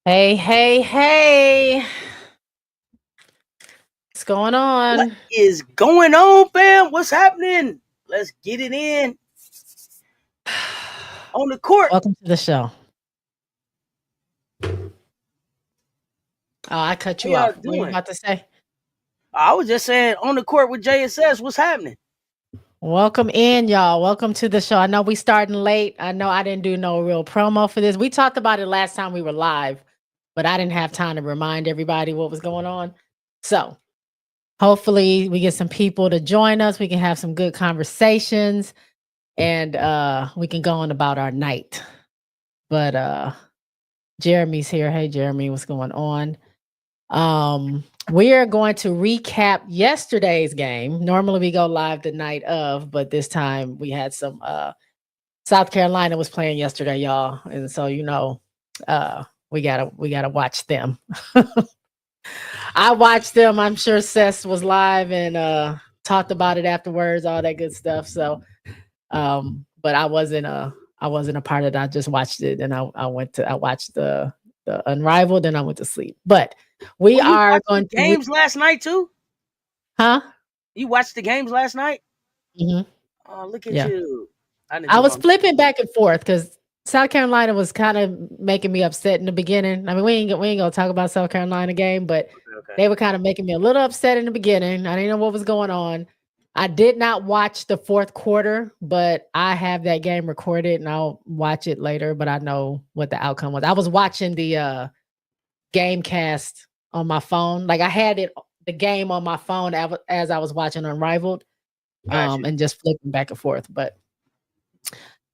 Hey, hey, hey. What's going What on? is going on, fam? What's happening? Let's get it in on the court. Welcome to the show. Oh, I cut How you y'all off. What were you doing? about to say? I was just saying on the court with JSS. What's happening? Welcome in, y'all. Welcome to the show. I know we starting late. I know I didn't do no real promo for this. We talked about it last time we were live, but I didn't have time to remind everybody what was going on. So hopefully we get some people to join us. We can have some good conversations and we can go on about our night. But Jeremy's here. Hey Jeremy, what's going on? We are going to recap yesterday's game. Normally we go live the night of, but this time we had some South Carolina was playing yesterday, y'all. And so we gotta watch them. I watched them. I'm sure Cess was live and talked about it afterwards, all that good stuff. So but I wasn't a part of it. I just watched it and I watched the Unrivaled and I went to sleep. But we Oh, you are watched the going to games last night too? huh? You watched the games last night? Mhm. Oh, look at Yeah. you. I didn't I do was my. flipping back and forth because South Carolina was kind of making me upset in the beginning. I mean, we ain't gonna talk about South Carolina game, but Okay, okay. they were kind of making me a little upset in the beginning. I didn't know what was going on. I did not watch the fourth quarter, but I have that game recorded and I'll watch it later. But I know what the outcome was. I was watching the game cast on my phone. Like I had the game on my phone as I was watching Unrivaled, Got you. and just flipping back and forth. But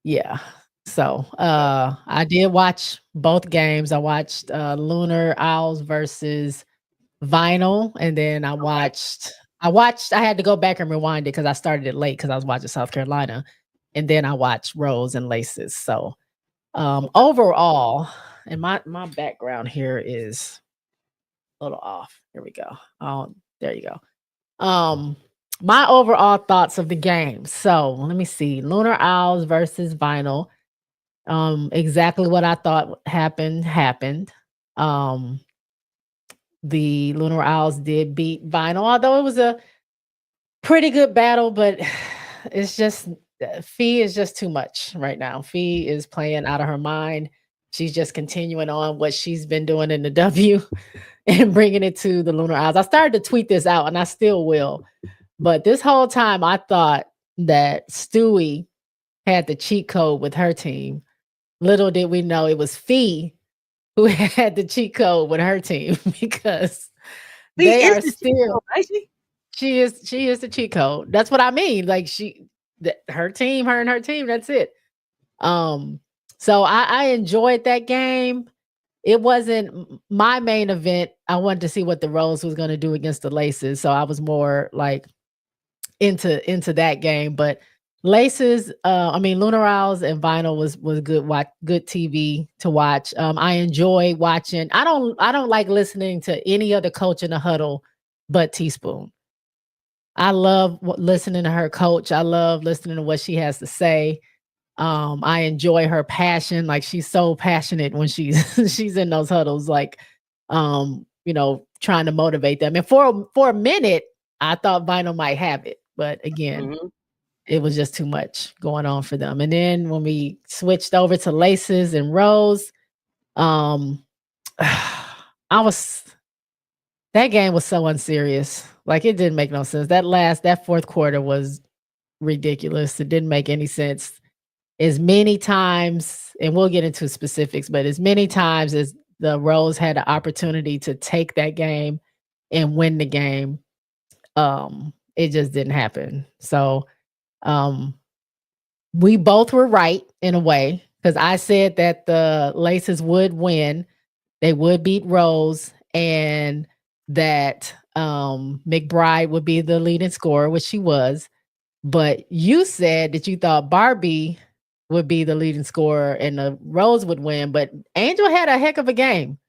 yeah. So, Okay. I did watch both games. I watched, Lunar Owls versus Vinyl, and then Okay. I had to go back and rewind it because I started it late because I was watching South Carolina, and then I watched Rose and Laces. So, Okay. overall and my background here is a little off. Here we go. Oh, there you go. Um, my overall thoughts of the game. So, let me see. Lunar Owls versus Vinyl. Exactly what I thought happened. Um, the Lunar Owls did beat Vinyl, although it was a pretty good battle, but it's just Fee is just too much right now. Fee is playing out of her mind. She's just continuing on what she's been doing in the W and bringing it to the Lunar Owls. I started to tweet this out, and I still will. But this whole time, I thought that Stewie had the cheat code with her team. Little did we know it was Fee who had the cheat code with her team because B they is are the cheat still code, ain't she? she is the cheat code. That's what I mean. Like her team, her and her team, that's it. Um so I enjoyed that game. It wasn't my main event. I wanted to see what the Rose was going to do against the Laces. So I was more like into that game. But Laces, I mean Lunar Owls and Vinyl was good TV to watch. I enjoy watching. I don't like listening to any other coach in the huddle but Teaspoon. I love listening to her coach. I love listening to what she has to say. I enjoy her passion. Like she's so passionate when she's she's in those huddles, like trying to motivate them. And for a minute, I thought Vinyl might have it, but again, Mm-hmm. it was just too much going on for them. And then when we switched over to Laces and Rose, um, I was that game was so unserious. Like it didn't make no sense. That fourth quarter was ridiculous. It didn't make any sense. As many times, and we'll get into specifics, but as many times as the Rose had the opportunity to take that game and win the game, it just didn't happen. So um we both were right in a way because I said that the Laces would win, they would beat Rose, and that McBride would be the leading scorer, which she was. But you said that you thought Barbie would be the leading scorer and the Rose would win. But Angel had a heck of a game.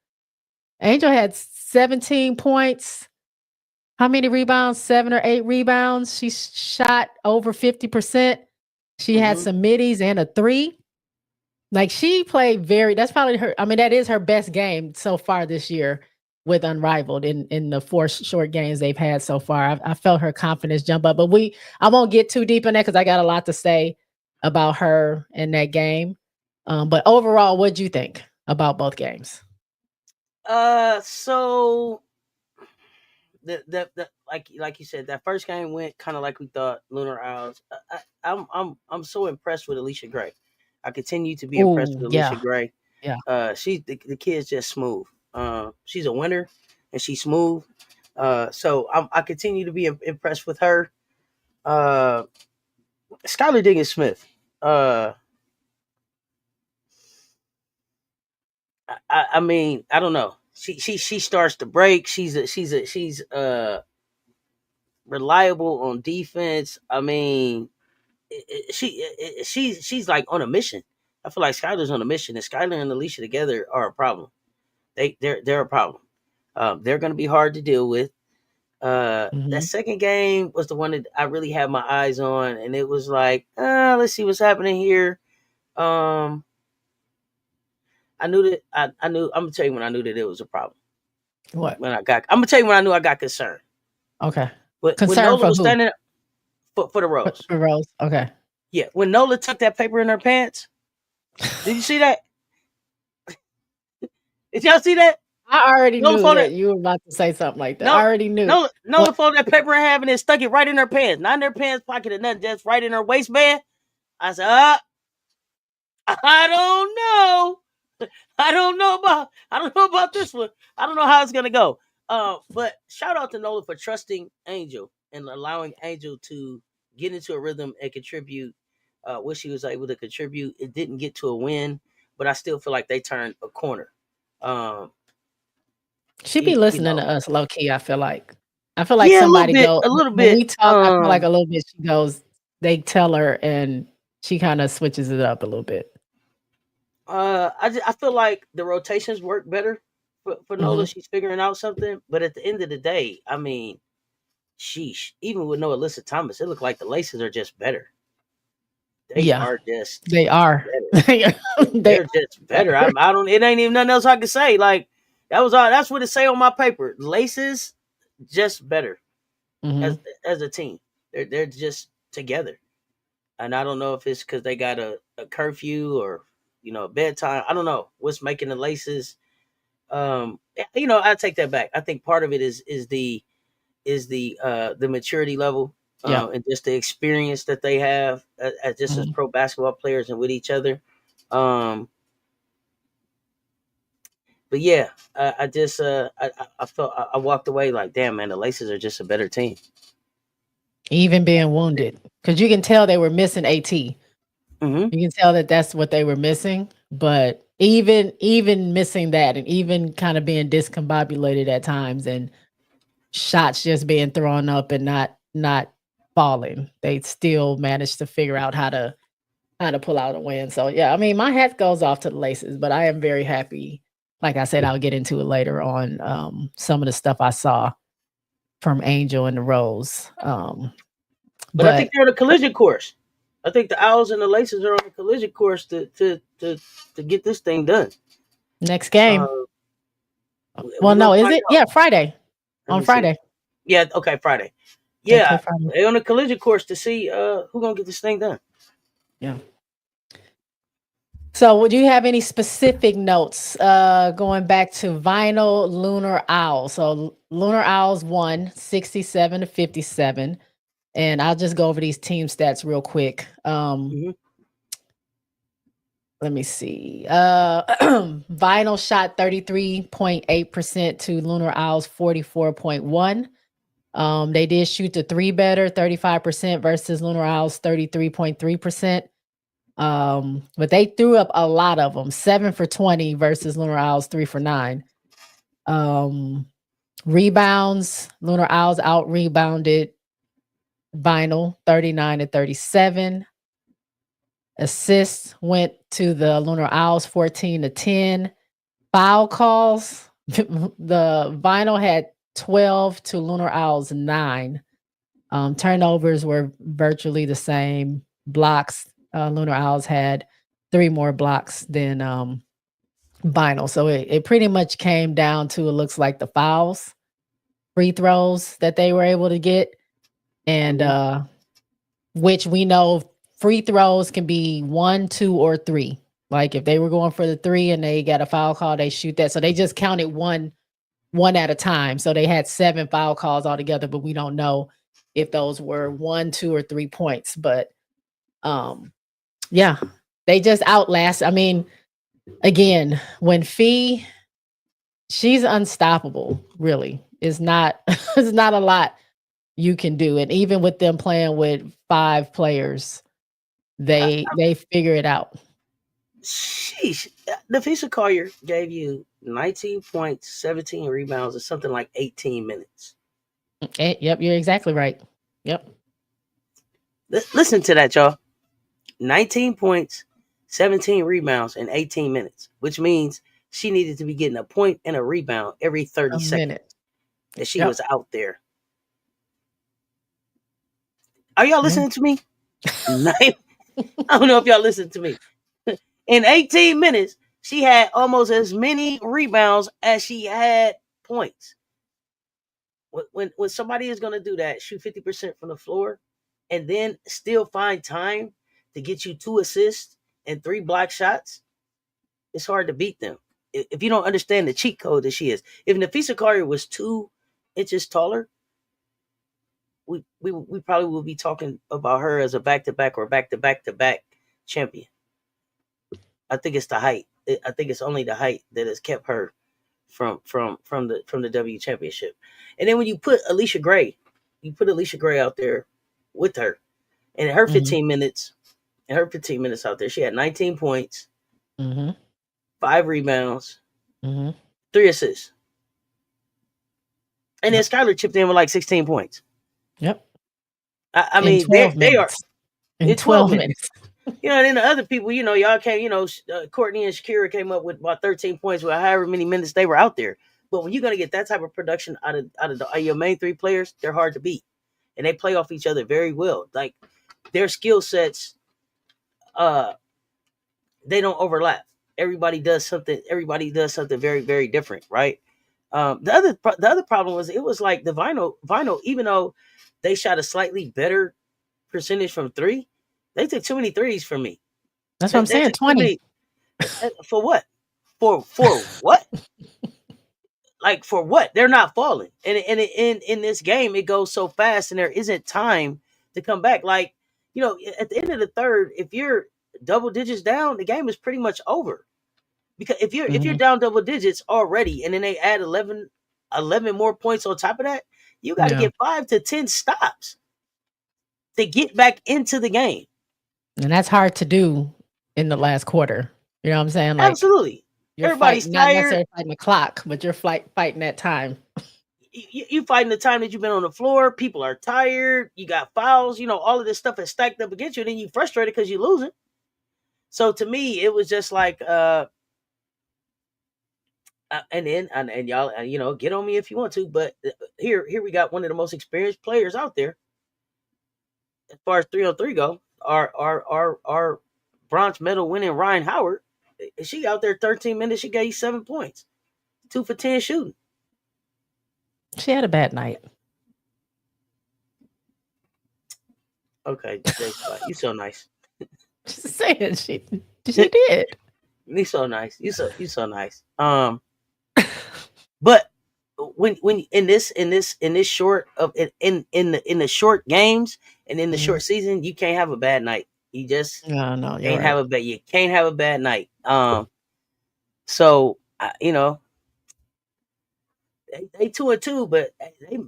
Angel had 17 points. How many rebounds? 7 or 8 rebounds. She shot over 50%. She had Mm-hmm. some middies and a three. Like she played that's probably her. I mean, that is her best game so far this year with Unrivaled in the four short games they've had so far. I felt her confidence jump up, but I won't get too deep in that because I got a lot to say about her in that game. But overall, what'd you think about both games? So the like you said, that first game went kind of like we thought. Lunar Owls. I'm so impressed with Alicia Gray. I continue to be impressed Oh with Alicia yeah, Gray. yeah. The kid's just smooth. She's a winner and she's smooth. So I continue to be impressed with her. Uh, Skylar Diggins Smith. Uh, I mean, I don't know. She starts to break. She's reliable on defense. I mean, she's like on a mission. I feel like Skylar's on a mission, and Skylar and Alicia together are a problem. They're a problem. They're going to be hard to deal with. That Hmm. second game was the one that I really had my eyes on, and it was like, let's see what's happening here. Um, I knew that I knew. I'm gonna tell you when I knew that it was a problem. What? I'm gonna tell you when I knew I got concerned. Okay. But when Concern Nola for was who? standing up for the Rose, For Rose. Okay. yeah, when Nola tucked that paper in her pants, did you see that? Did y'all see that? I already Nola knew folded that you were about to say something like that. I no already knew. Nola What? folded that paper in half and then stuck it right in her pants, not in her pants pocket or nothing, just right in her waistband. I said, I don't know. I don't know about this one. I don't know how it's gonna go. But shout out to Nola for trusting Angel and allowing Angel to get into a rhythm and contribute what she was able to contribute. It didn't get to a win, but I still feel like they turned a corner. Um, She be you listening know, to us low key, I feel like. I feel like yeah, somebody go a little when bit. we talk, I feel like a little bit she goes, they tell her and she kinda switches it up a little bit. I feel like the rotations work better for Nola. Mhm. She's figuring out something, but at the end of the day, I mean, sheesh. Even with no Alyssa Thomas, it looked like the laces are just better. They Yeah, are just they are. better. They are they They're just are better. better. I don't. It ain't even nothing else I can say. Like that was all. That's what it say on my paper. Laces just better as Mhm. as a team. They're just together. And I don't know if it's because they got a curfew or a bedtime. I don't know what's making the laces. I take that back. I think part of it is the maturity level, Yeah. and just the experience that they have as just as Mhm. pro basketball players and with each other. Um, but yeah, I just I felt I walked away like, damn man, the Laces are just a better team. Even being wounded, because you can tell they were missing AT. You Hmm. can tell that that's what they were missing, but even missing that and even kinda being discombobulated at times and shots just being thrown up and not falling. They still managed to figure out how to pull out a win. So yeah, I mean, my hat goes off to the Laces, but I am very happy. Like I said, I'll get into it later on. Some of the stuff I saw from Angel and the Rose. But I think But they're on a collision course. I think the Owls and the Laces are on a collision course to get this thing done. next game. Uh, Well, we're gonna no, is find it? out. Yeah, Friday. Let On me see. Friday. Yeah, okay, Friday. They play Yeah, Friday. they're on a collision course to see who gonna get this thing done. Yeah. So, would you have any specific notes going back to Vinyl Lunar Owl? So, Lunar Owls won 67 to 57. And I'll just go over these team stats real quick. Hmm. Let me see. Vinyl shot 33.8% to Lunar Owls 44.1. They did shoot the three better, 35% versus Lunar Owls 33.3%. But they threw up a lot of them, 7 for 20 versus Lunar Owls 3 for 9. Um, Rebounds, Lunar Owls out rebounded Vinyl 39 to 37. Assists went to the Lunar Owls 14 to 10. Foul calls, the Vinyl had 12 to Lunar Owls 9. Turnovers were virtually the same. Blocks, Lunar Owls had 3 more blocks than Vinyl. So it pretty much came down to it looks like the fouls, free throws that they were able to get, and which we know free throws can be 1, 2, or 3. Like if they were going for the 3 and they got a foul call, they shoot that. So they just counted one at a time. So they had 7 foul calls altogether, but we don't know if those were 1, 2, or 3 points. But yeah, they just outlast. I mean, again, when she's unstoppable, really. It's not it's not a lot you can do. And even with them playing with 5 players, they figure it out. Sheesh. Nafisa Collier gave you 19 points, 17 rebounds, or something like 18 minutes. Yep, you're exactly right. Yep. Listen to that, y'all. 19 points, 17 rebounds, and 18 minutes, which means she needed to be getting a point and a rebound every 30 seconds that she was out there. Are y'all listening to me? I don't know if y'all listen to me. In 18 minutes, she had almost as many rebounds as she had points. When somebody is going to do that, shoot 50% from the floor, and then still find time to get you 2 assists and 3 block shots, it's hard to beat them. If you don't understand the cheat code that she is. If Nafisa Collier was 2 inches taller, we probably will be talking about her as a back-to-back or back-to-back-to-back champion. I think it's the height. I think it's only the height that has kept her from the W championship. And then when you put Alicia Gray out there with her, and in her 15 minutes, out there, she had 19 points, 5 rebounds, 3 assists. And then Skylar chipped in with like 16 points. Yep. I mean, they are in 12 minutes. You know, and then the other people, you know, y'all came, you know, Courtney and Shakira came up with about 13 points with however many minutes they were out there. But when you're going to get that type of production out of your main 3 players, they're hard to beat. And they play off each other very well. Like, their skill sets, they don't overlap. Everybody does something very, very different, right? The other problem was, it was like the Vinyl, even though they shot a slightly better percentage from 3, they took too many threes from me. That's what I'm saying. 20 for what? For what? Like, for what? They're not falling, and in this game, it goes so fast, and there isn't time to come back. Like, you know, at the end of the third, if you're double digits down, the game is pretty much over. Because if you're down double digits already, and then they add 11 more points on top of that, you got to get 5 to 10 stops to get back into the game. And that's hard to do in the last quarter. You know what I'm saying? Like, absolutely. Everybody's tired. Not necessarily fighting the clock, but you're fighting that time. You fighting the time that you've been on the floor. People are tired. You got fouls. You know, all of this stuff is stacked up against you. And then you frustrated because you're losing. So to me, it was just like, and y'all, you know, get on me if you want to. But here we got one of the most experienced players out there as far as 3-on-3 go. Our bronze medal winning Ryan Howard, she out there 13 minutes. She gave you 7 points, 2 for 10 shooting. She had a bad night. Okay, you so nice. Just saying, she did. You so nice. You so nice. But when in this short of in the short games and in the short season, you can't have a bad night. You just no, can't have a bad. You can't have a bad night. So you know, they 2-2, but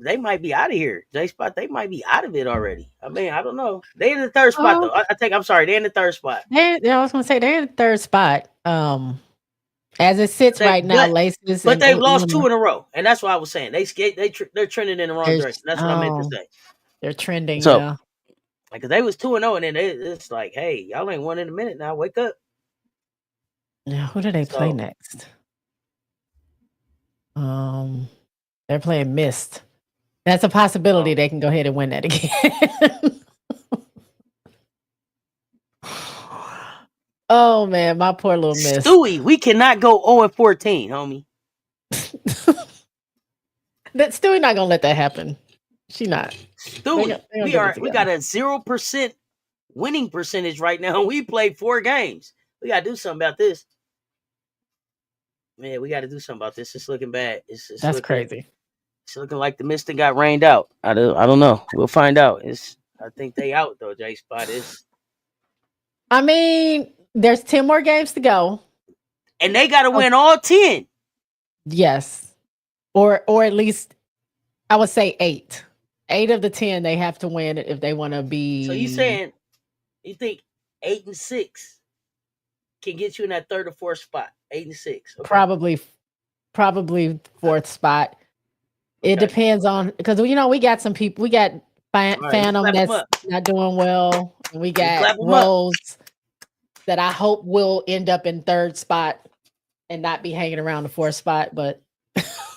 they might be out of here. They might be out of it already. I mean, I don't know. They in the third spot though. I'm sorry. They're in the third spot. I was gonna say they're in the third spot. As it sits right now, Laces. But they've lost 2 in a row, and that's what I was saying. They're trending in the wrong direction. That's what I meant to say. They're trending, so, because they was 2-0, and then it's like, hey, y'all ain't won in a minute now. Wake up. Yeah, who do they play next? They're playing Mist. That's a possibility. They can go ahead and win that again. Oh man, my poor little miss. Stewie, we cannot go 0-14, homie. That Stewie not gonna let that happen. She not. Stewie, They get it we together. got a 0% winning percentage right now. We played 4 games. We gotta do something about this. Man, we gotta do something about this. It's looking bad. It's That's looking crazy. It's looking like the Mystic got rained out. I don't know. We'll find out. I think they out though. J Spot is, I mean, there's 10 more games to go. and they got to win all 10. Yes, or at least I would say 8. 8 of the 10 they have to win if they want to be. So you saying you think 8 and 6 can get you in that 3rd or 4th spot? 8 and 6, okay. Probably 4th spot. It depends on, because we got some people. We got Phantom that's not doing well. And we got Rose that I hope will end up in 3rd spot and not be hanging around the 4th spot. But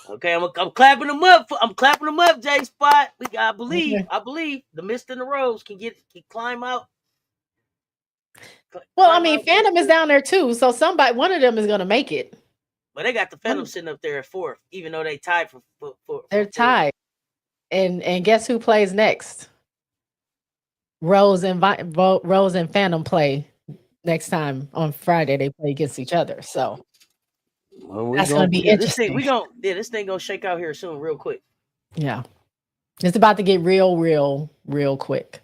okay, I'm clapping them up. I'm clapping them up, J Spot. I believe the Mist and the Rose can climb out. Well, I mean, Phantom is down there too, so one of them is going to make it. But they got the Phantom sitting up there at 4th, even though they tied for they're tied. And guess who plays next? Rose and Phantom play next time on Friday. They play against each other, so that's going to be interesting. This thing gonna shake out here soon, real quick. Yeah, it's about to get real quick.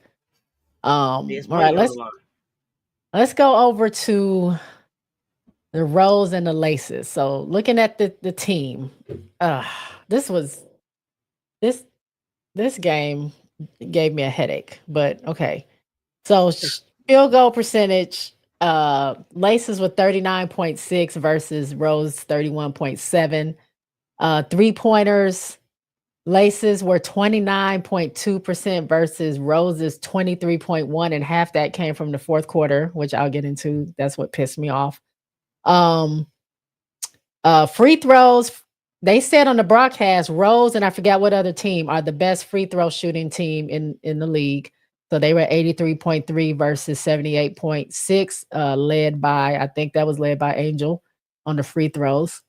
All right, let's go over to the Rose and the Laces. So looking at the team, this game gave me a headache, but okay. So field goal percentage, Laces with 39.6 versus Rose 31.7. 3-pointers, Laces were 29.2% versus Rose's 23.1, and half that came from the 4th quarter, which I'll get into. That's what pissed me off. Free throws, they said on the broadcast, Rose and I forgot what other team are the best free throw shooting team in the league. So they were 83.3 versus 78.6, led by Angel on the free throws.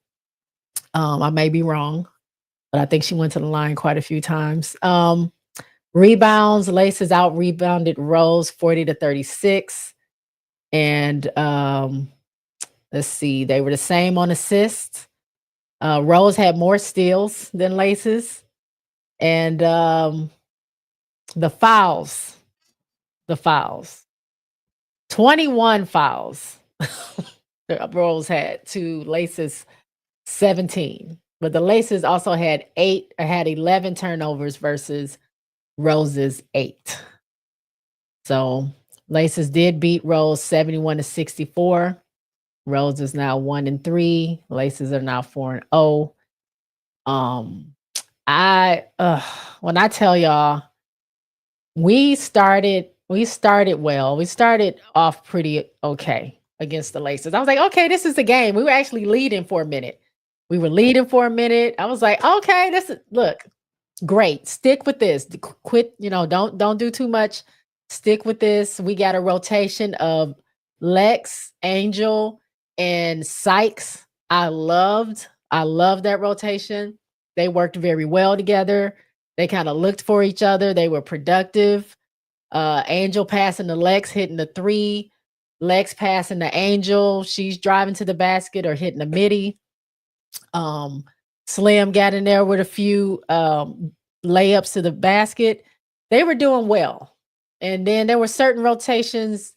I may be wrong, but I think she went to the line quite a few times. Rebounds, Laces out rebounded Rose 40-36. And let's see, they were the same on assists. Rose had more steals than Laces. And the fouls. 21 fouls the Rose had to Laces 17. But the Laces also had 11 turnovers versus Rose's 8. So Laces did beat Rose 71-64. Rose is now 1-3. Laces are now 4-0. When I tell y'all, we started well. We started off pretty okay against the Laces. I was like, okay, this is the game. We were actually leading for a minute. I was like, okay, look, great. Stick with this. Quit, don't do too much. Stick with this. We got a rotation of Lex, Angel, and Sykes. I loved that rotation. They worked very well together. They kind of looked for each other. They were productive. Angel passing to Lex, hitting the 3. Lex passing to Angel. She's driving to the basket or hitting the midi. Slim got in there with a few layups to the basket. They were doing well. And then there were certain rotations,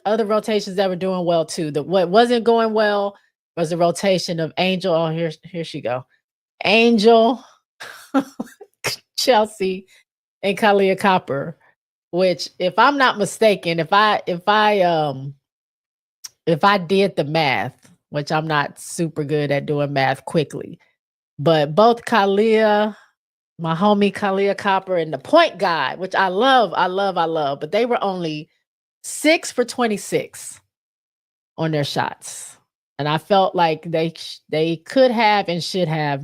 other rotations that were doing well too. What wasn't going well was the rotation of Angel. Oh, here she go. Angel, Chelsea, and Kalia Copper, which, if I'm not mistaken, if I did the math, which I'm not super good at doing math quickly, but both Kalia, my homie Kalia Copper, and the point guy, which I love, but they were only 6 for 26 on their shots. And I felt like they could have and should have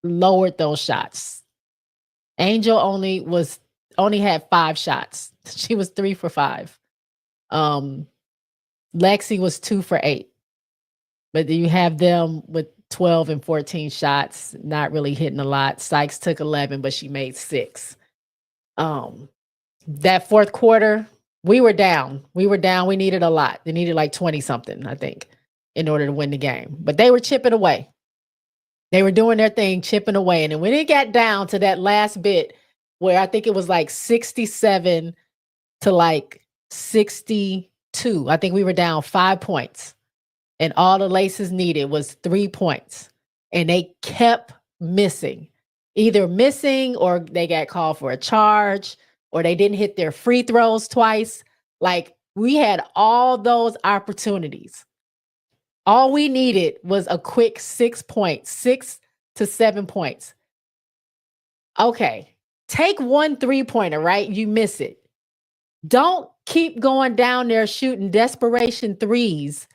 lowered those shots. Angel only had 5 shots. She was 3 for 5. Lexi was 2 for 8. But you have them with 12 and 14 shots, not really hitting a lot. Sykes took 11, but she made 6. Um, that fourth quarter, we were down. We were down. We needed a lot. They needed like 20 something, I think, in order to win the game. But they were chipping away. They were doing their thing, chipping away. And then when it got down to that last bit, where I think it was like 67 to like 62, I think we were down 5 points. And all the Laces needed was 3 points. And they kept missing. Either missing or they got called for a charge or they didn't hit their free throws twice. Like, we had all those opportunities. All we needed was a quick 6 points, 6 to 7 points. Okay, take 1 3-pointer, right? You miss it. Don't keep going down there shooting desperation threes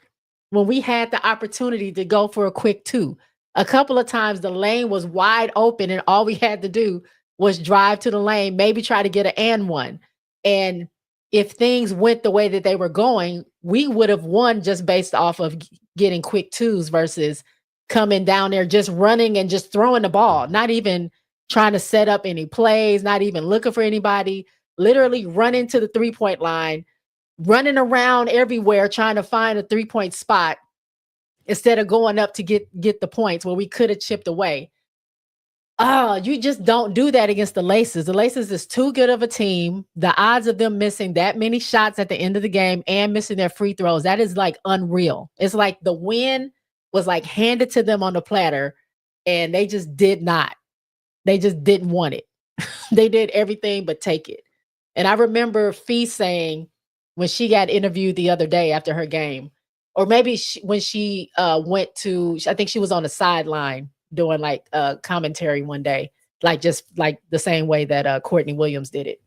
when we had the opportunity to go for a quick 2. A couple of times the lane was wide open and all we had to do was drive to the lane, maybe try to get an and one. And if things went the way that they were going, we would have won just based off of getting quick 2s versus coming down there just running and just throwing the ball, not even trying to set up any plays, not even looking for anybody, literally running to the 3-point line, running around everywhere trying to find a 3-point spot instead of going up to get the points where we could have chipped away. You just don't do that against the Laces. The Laces is too good of a team. The odds of them missing that many shots at the end of the game and missing their free throws, that is like unreal. It's like the win was like handed to them on the platter and they just did not. They just didn't want it. They did everything but take it. And I remember Fee saying when she got interviewed the other day after her game, or maybe when she went to, I think she was on the sideline doing like commentary one day, like just like the same way that Courtney Williams did it.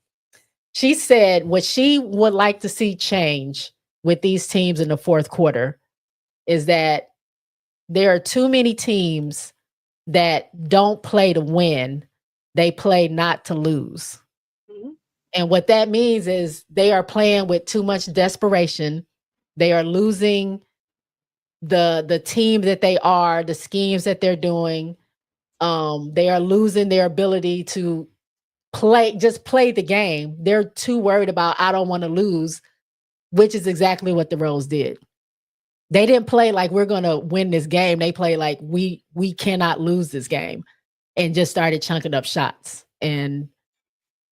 She said what she would like to see change with these teams in the fourth quarter is that there are too many teams that don't play to win. They play not to lose. Mm-hmm. And what that means is they are playing with too much desperation. They are losing the team that they are, the schemes that they're doing. They are losing their ability to play the game. They're too worried about, I don't want to lose, which is exactly what the Rose did. They didn't play like we're going to win this game. They play like we cannot lose this game and just started chunking up shots. And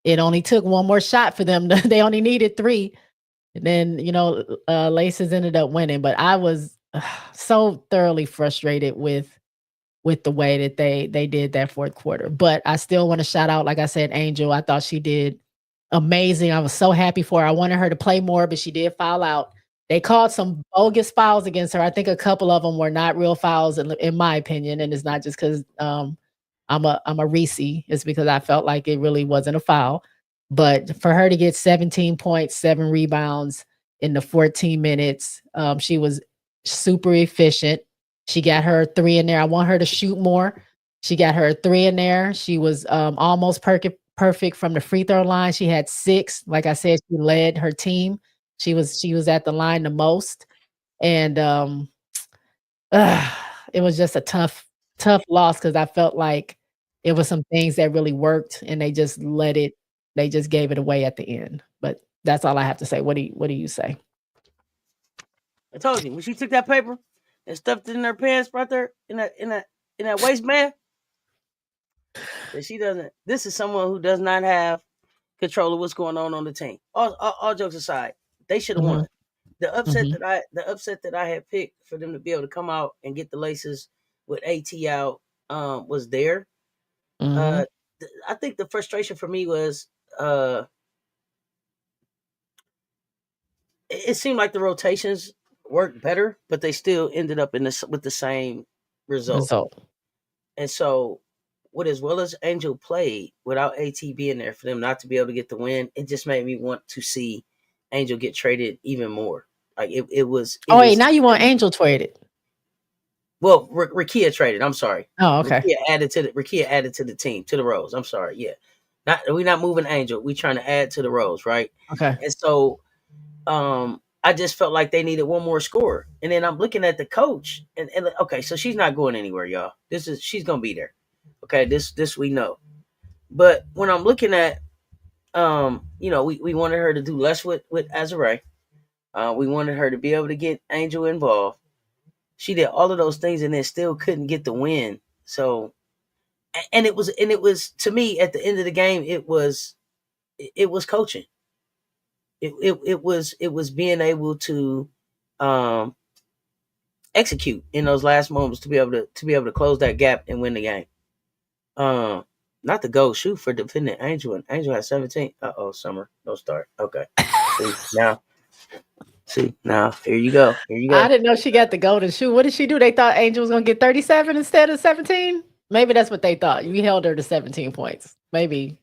it only took one more shot for them. They only needed 3. And then, Laces ended up winning. But I was so thoroughly frustrated with the way that they did that fourth quarter. But I still want to shout out, like I said, Angel. I thought she did amazing. I was so happy for her. I wanted her to play more, but she did foul out. They called some bogus fouls against her. I think a couple of them were not real fouls, in my opinion. And it's not just because I'm a Reese. It's because I felt like it really wasn't a foul. But for her to get 17 points, 7 rebounds in the 14 minutes, she was super efficient. She got her 3 in there. I want her to shoot more. She got her 3 in there. She was almost perfect from the free throw line. She had 6. Like I said, she led her team. She was at the line the most. And it was just a tough loss because I felt like it was some things that really worked and they just gave it away at the end. But that's all I have to say. What do you say? I told you when she took that paper and stuffed it in her pants right there in that waistband, that she doesn't. This is someone who does not have control of what's going on the team. All jokes aside, they should have won. The upset that I had picked for them to be able to come out and get the Laces with AT out was there. I think the frustration for me was it seemed like the rotations worked better, but they still ended up with the same result. And so, as well as Angel played without AT being there for them not to be able to get the win, it just made me want to see Angel get traded even more. Like it was. Now you want Angel traded? Well, Rakia traded. I'm sorry. Oh, okay. Rakia added to the team, to the Rose. I'm sorry. Yeah, we're not moving Angel. We're trying to add to the Rose, right? Okay. And so, I just felt like they needed one more score. And then I'm looking at the coach, and okay, so she's not going anywhere, y'all. She's gonna be there. Okay, this we know. But when I'm looking at, we wanted her to do less with Azure. We wanted her to be able to get Angel involved. She did all of those things and then still couldn't get the win. So, and it was to me at the end of the game, it was coaching. It was being able to execute in those last moments to be able to close that gap and win the game. Not the go shoot for defending Angel, and Angel has 17. Summer, no start. Okay, see now, here you go. I didn't know she got the golden shoe. What did she do? They thought Angel was gonna get 37 instead of 17. Maybe that's what they thought. You held her to 17 points. Maybe.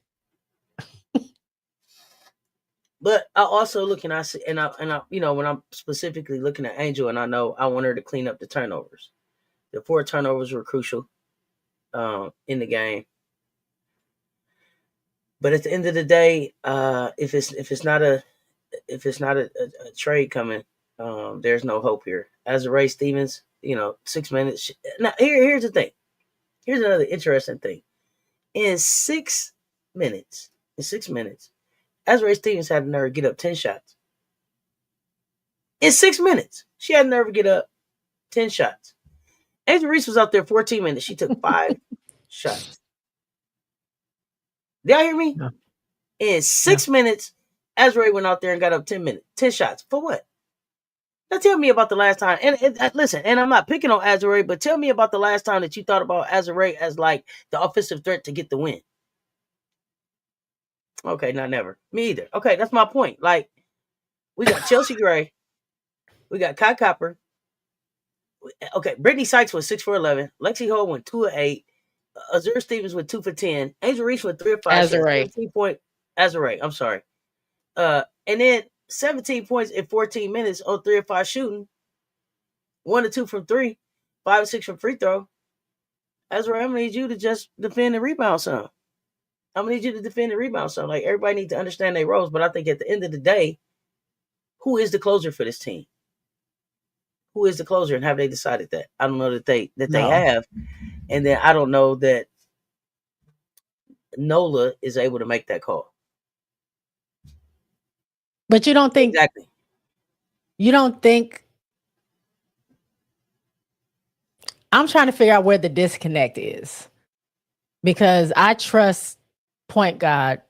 But I also look and I see, and I, when I'm specifically looking at Angel, and I know I want her to clean up the turnovers. The 4 turnovers were crucial in the game. But at the end of the day, if it's not a trade coming, there's no hope here. As a Ray Stevens, 6 minutes. Now here's the thing. Here's another interesting thing. In 6 minutes, Azrae Stevens had the nerve to get up 10 shots. In 6 minutes, she had the nerve to get up 10 shots. Angel Reese was out there 14 minutes. She took 5 shots. Did y'all hear me? No. In 6 minutes, Azrae went out there and got up 10 shots. For what? Now tell me about the last time. And listen, and I'm not picking on Azrae, but tell me about the last time that you thought about Azrae as like the offensive threat to get the win. Okay, not never. Me either. Okay, that's my point. Like, we got Chelsea Gray. We got Kai Copper. Okay, Brittany Sykes was 6 for 11. Lexi Ho went 2 of 8. Azure Stevens went 2 for 10. Angel Reese went 3 of 5. Azrae. 17 point. Azrae, I'm sorry. And then 17 points in 14 minutes on 3 of 5 shooting. 1 of 2 from 3. 5 of 6 from free throw. Azrae, I'm gonna need you to just defend the rebound some. I'm gonna need you to defend the rebound some. Like, everybody needs to understand their roles, but I think at the end of the day, who is the closer for this team? Who is the closer, and have they decided that? I don't know that they have. And then I don't know that Nola is able to make that call. But you don't think exactly? You don't think? I'm trying to figure out where the disconnect is, because I trust point guard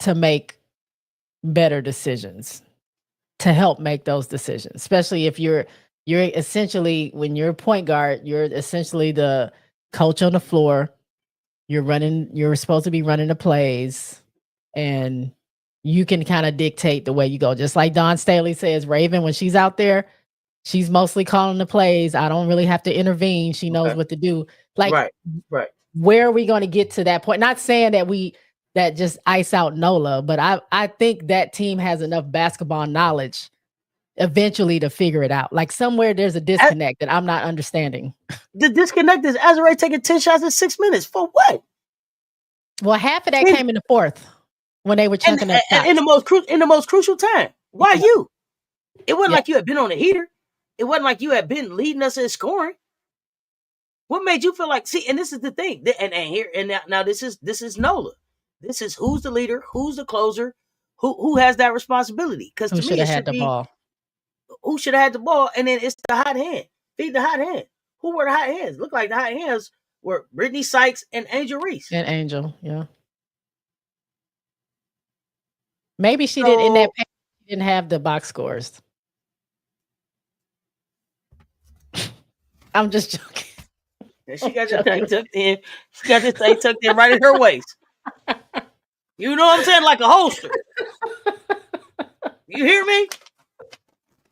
to make better decisions, to help make those decisions, especially if you're essentially, when you're a point guard, you're essentially the coach on the floor. You're supposed to be running the plays, and you can kind of dictate the way you go. Just like Dawn Staley says, Raven, when she's out there, she's mostly calling the plays. I don't really have to intervene. She knows what to do. Like, right. Where are we going to get to that point? Not saying that just ice out Nola, but I think that team has enough basketball knowledge eventually to figure it out. Like, somewhere there's a disconnect that I'm not understanding. The disconnect is Azrae taking 10 shots in 6 minutes. For what? Well, half of that came in the fourth when they were chunking up shots. In the most crucial time. Why you? It wasn't like you had been on a heater. It wasn't like you had been leading us in scoring. What made you feel like? See, and this is the thing. Now this is Nola. This is who's the leader, who's the closer, who has that responsibility. Because to me, it should be ball. Who should have had the ball, and then it's the hot hand. Feed the hot hand. Who were the hot hands? Looked like the hot hands were Brittany Sykes and Angel Reese. And Angel, yeah. Maybe she didn't in that page, she didn't have the box scores. I'm just joking. And she got the thing tucked in. She got this thing tucked in right in her waist. You know what I'm saying? Like a holster. You hear me?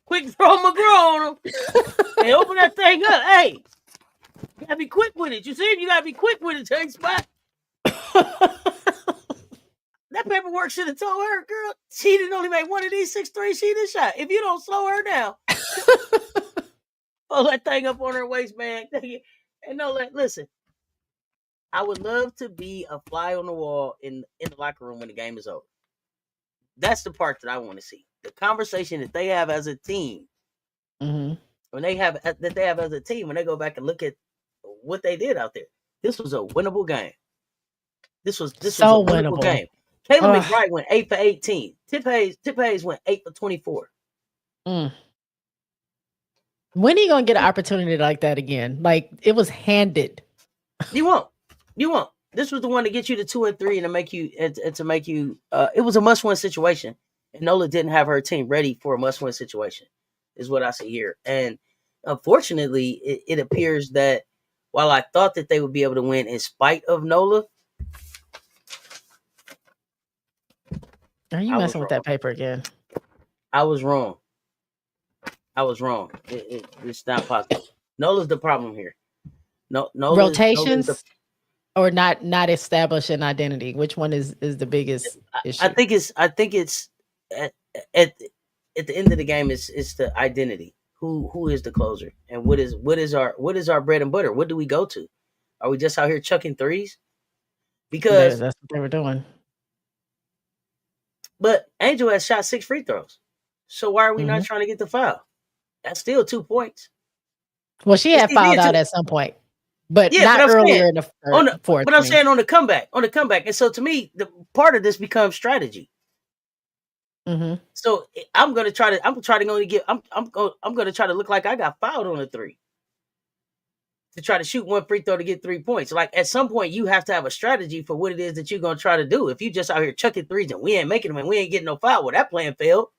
Quick throw McGraw on them. And open that thing up. Hey, you gotta be quick with it. You see? You gotta be quick with it, take spot. That paperwork should have told her, girl, she didn't only make one of these 6 3s. She didn't shot. If you don't slow her down, pull that thing up on her waistband. And no, listen. I would love to be a fly on the wall in the locker room when the game is over. That's the part that I want to see. the conversation that they have as a team, Mhm. when they have as a team, when they go back and look at what they did out there, this was a winnable game. This was a So winnable winnable. game. Caleb Ugh. McBride went 8 for 18. Tip Hayes went 8 for 24. Mm. When are you gonna get an opportunity like that again? Like, it was handed. You won't. This was the one to get you to 2 and 3 and to make you and to make you. It was a must-win situation, and Nola didn't have her team ready for a must-win situation, is what I see here. And unfortunately, it appears that while I thought that they would be able to win in spite of Nola, Are you I was messing with wrong. that paper again? I was wrong. It's not possible. Nola's the problem here. Nola's Rotations or not establishing identity? Which one is the biggest issue? I think it's at the end of the game it's the identity. Who is the closer, and what is our bread and butter? What do we go to? Are we just out here chucking threes? Because That's what they were doing. but Angel has shot 6 free throws, so why are we not Mhm. trying to get the foul? That's still 2 points. Well, she had It's easy fouled out to- at some point, but Yeah, not but I'm earlier saying in the fourth. but I'm saying on the comeback, and so to me, the part of this becomes strategy. Mhm. So I'm gonna try to I'm going to try to look like I got fouled on a 3 to try to shoot 1 free throw to get 3 points. Like at some point, you have to have a strategy for what it is that you're gonna try to do. If you just out here chucking threes and we ain't making them and we ain't getting no foul, well, that plan failed.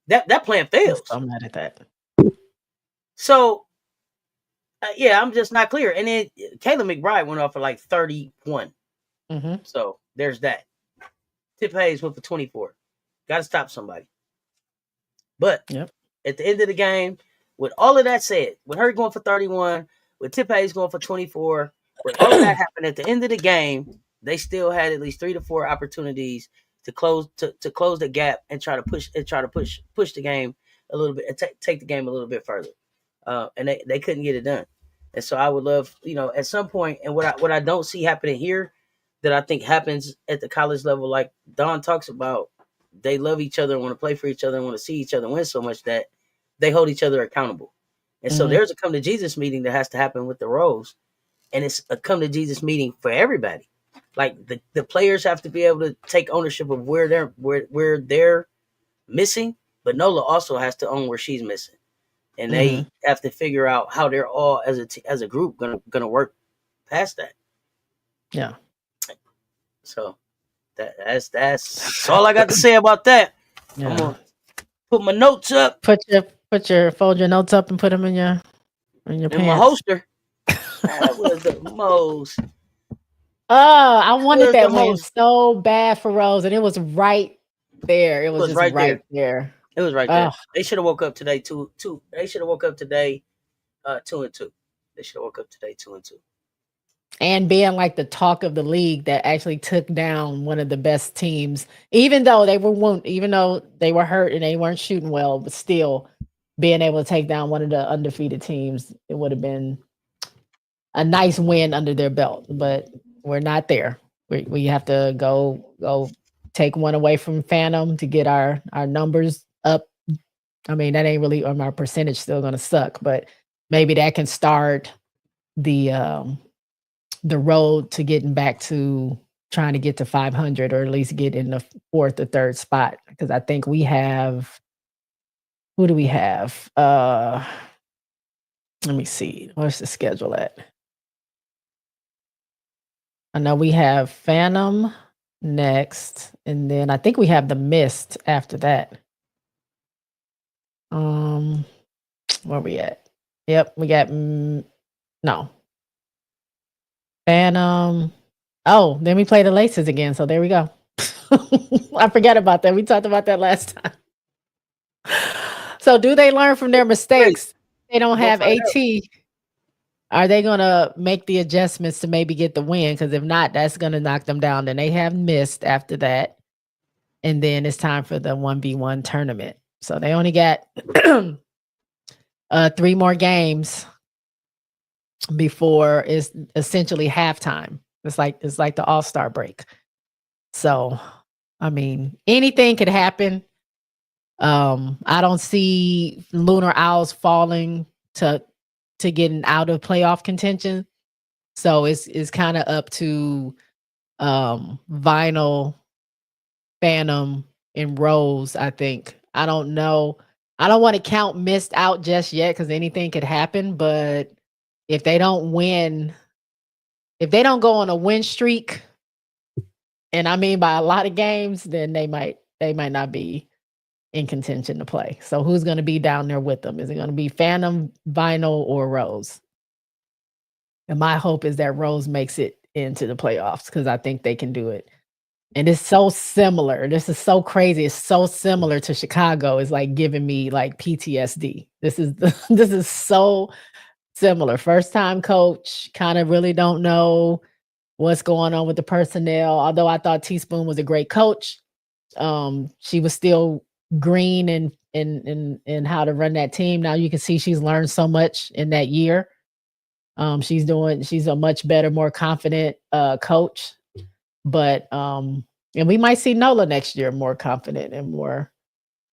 That plan I'm fails. so mad at that. So yeah, I'm just not clear. And then Caleb McBride went off for like 31. Mhm. So there's that. Tip Hayes went for 24. Got to stop somebody. But Yep. at the end of the game, with all of that said, with her going for 31, with Tip Hayes going for 24, with all of that happened at the end of the game, they still had at least 3 to 4 opportunities to close the gap and try to push the game a little bit and take the game a little bit further. And they couldn't get it done. And so I would love, at some point, and what I don't see happening here that I think happens at the college level, like Don talks about, they love each other and want to play for each other and want to see each other win so much that they hold each other accountable. And so there's a come to Jesus meeting that has to happen with the Rose. And it's a come to Jesus meeting for everybody. Like the players have to be able to take ownership of where they're missing, but Nola also has to own where she's missing. And they have to figure out how they're all as a group gonna work past that. Yeah. So that's all I got to say about that. Yeah. I'm gonna put my notes up. Fold your notes up and put them in your in pants. my holster. That was the most. Oh, I wanted that win so bad for Rose, and it was right there. It was just right there. It was right there. They should have woke up today two. They should have woke up today 2-2. They should have woke up today 2-2. And being like the talk of the league that actually took down one of the best teams, even though they were hurt and they weren't shooting well, but still being able to take down one of the undefeated teams, it would have been a nice win under their belt. But we're not there. We have to go take one away from Phantom to get our numbers up. I mean, that ain't really, our percentage still going to suck, but maybe that can start the road to getting back to trying to get to 500 or at least get in the 4th or 3rd spot. Because I think we have, who do we have? Let me see. Where's the schedule at? I know we have Phantom next, and then I think we have the Mist after that. Where we at? Yep, we got no. Phantom. Oh, then we play the Laces again. So there we go. I forgot about that. We talked about that last time. So do they learn from their mistakes? They don't have AT. Are they going to make the adjustments to maybe get the win? Because if not, that's going to knock them down. Then they have Missed after that. And then it's time for the 1v1 tournament. So they only got 3 more games before it's essentially halftime. It's like the All-Star break. So, I mean, anything could happen. I don't see Lunar Owls falling to getting out of playoff contention. So it's kind of up to Vinyl, Phantom, and Rose, I think. I don't know. I don't want to count missed out just yet because anything could happen. But if they don't win, if they don't go on a win streak, and I mean by a lot of games, then they might not be in contention to play. So who's going to be down there with them? Is it going to be Phantom, Vinyl, or Rose? And my hope is that Rose makes it into the playoffs because I think they can do it. And it's so similar. This is so crazy. It's so similar to Chicago. It's like giving me like PTSD. This is so similar. First time coach, kind of really don't know what's going on with the personnel. Although I thought Teaspoon was a great coach, she was still green in how to run that team. Now you can see she's learned so much in that year. She's a much better, more confident coach. But and we might see Nola next year more confident and more,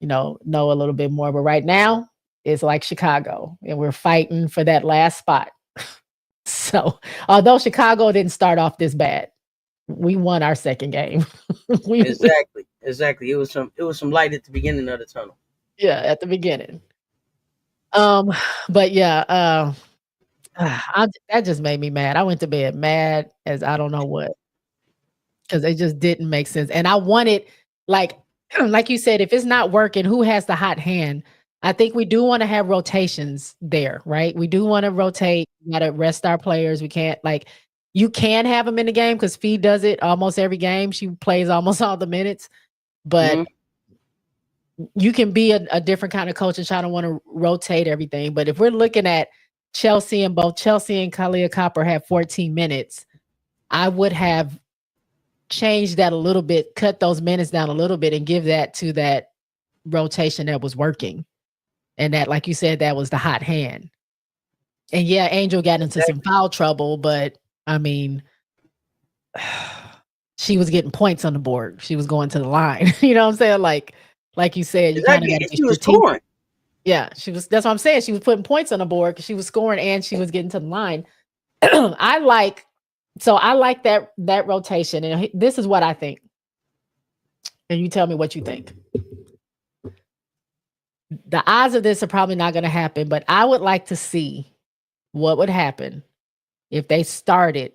know a little bit more. But right now, it's like Chicago, and we're fighting for that last spot. So, although Chicago didn't start off this bad, we won our second game. Exactly. It was some light at the beginning of the tunnel. Yeah, at the beginning. But yeah, that just made me mad. I went to bed mad as I don't know what. Because it just didn't make sense. And I wanted, like, like you said, if it's not working, who has the hot hand? I think we do want to have rotations there, right? We do want to rotate. We got to rest our players. We can't you can have them in the game because Fee does it almost every game. She plays almost all the minutes, but you can be a different kind of coach and try to want to rotate everything. But if we're looking at Chelsea and both Chelsea and Kalia Copper have 14 minutes, I would have change that a little bit, cut those minutes down a little bit, and give that to that rotation that was working. And that, like you said, that was the hot hand. And yeah, Angel got into some foul trouble, but I mean, she was getting points on the board. She was going to the line. You know what I'm saying? Like you said, you kind of got to be strategic. Yeah, she was. That's what I'm saying. She was putting points on the board because she was scoring and she was getting to the line. I like that rotation, and this is what I think. And you tell me what you think. The odds of this are probably not going to happen, but I would like to see what would happen if they started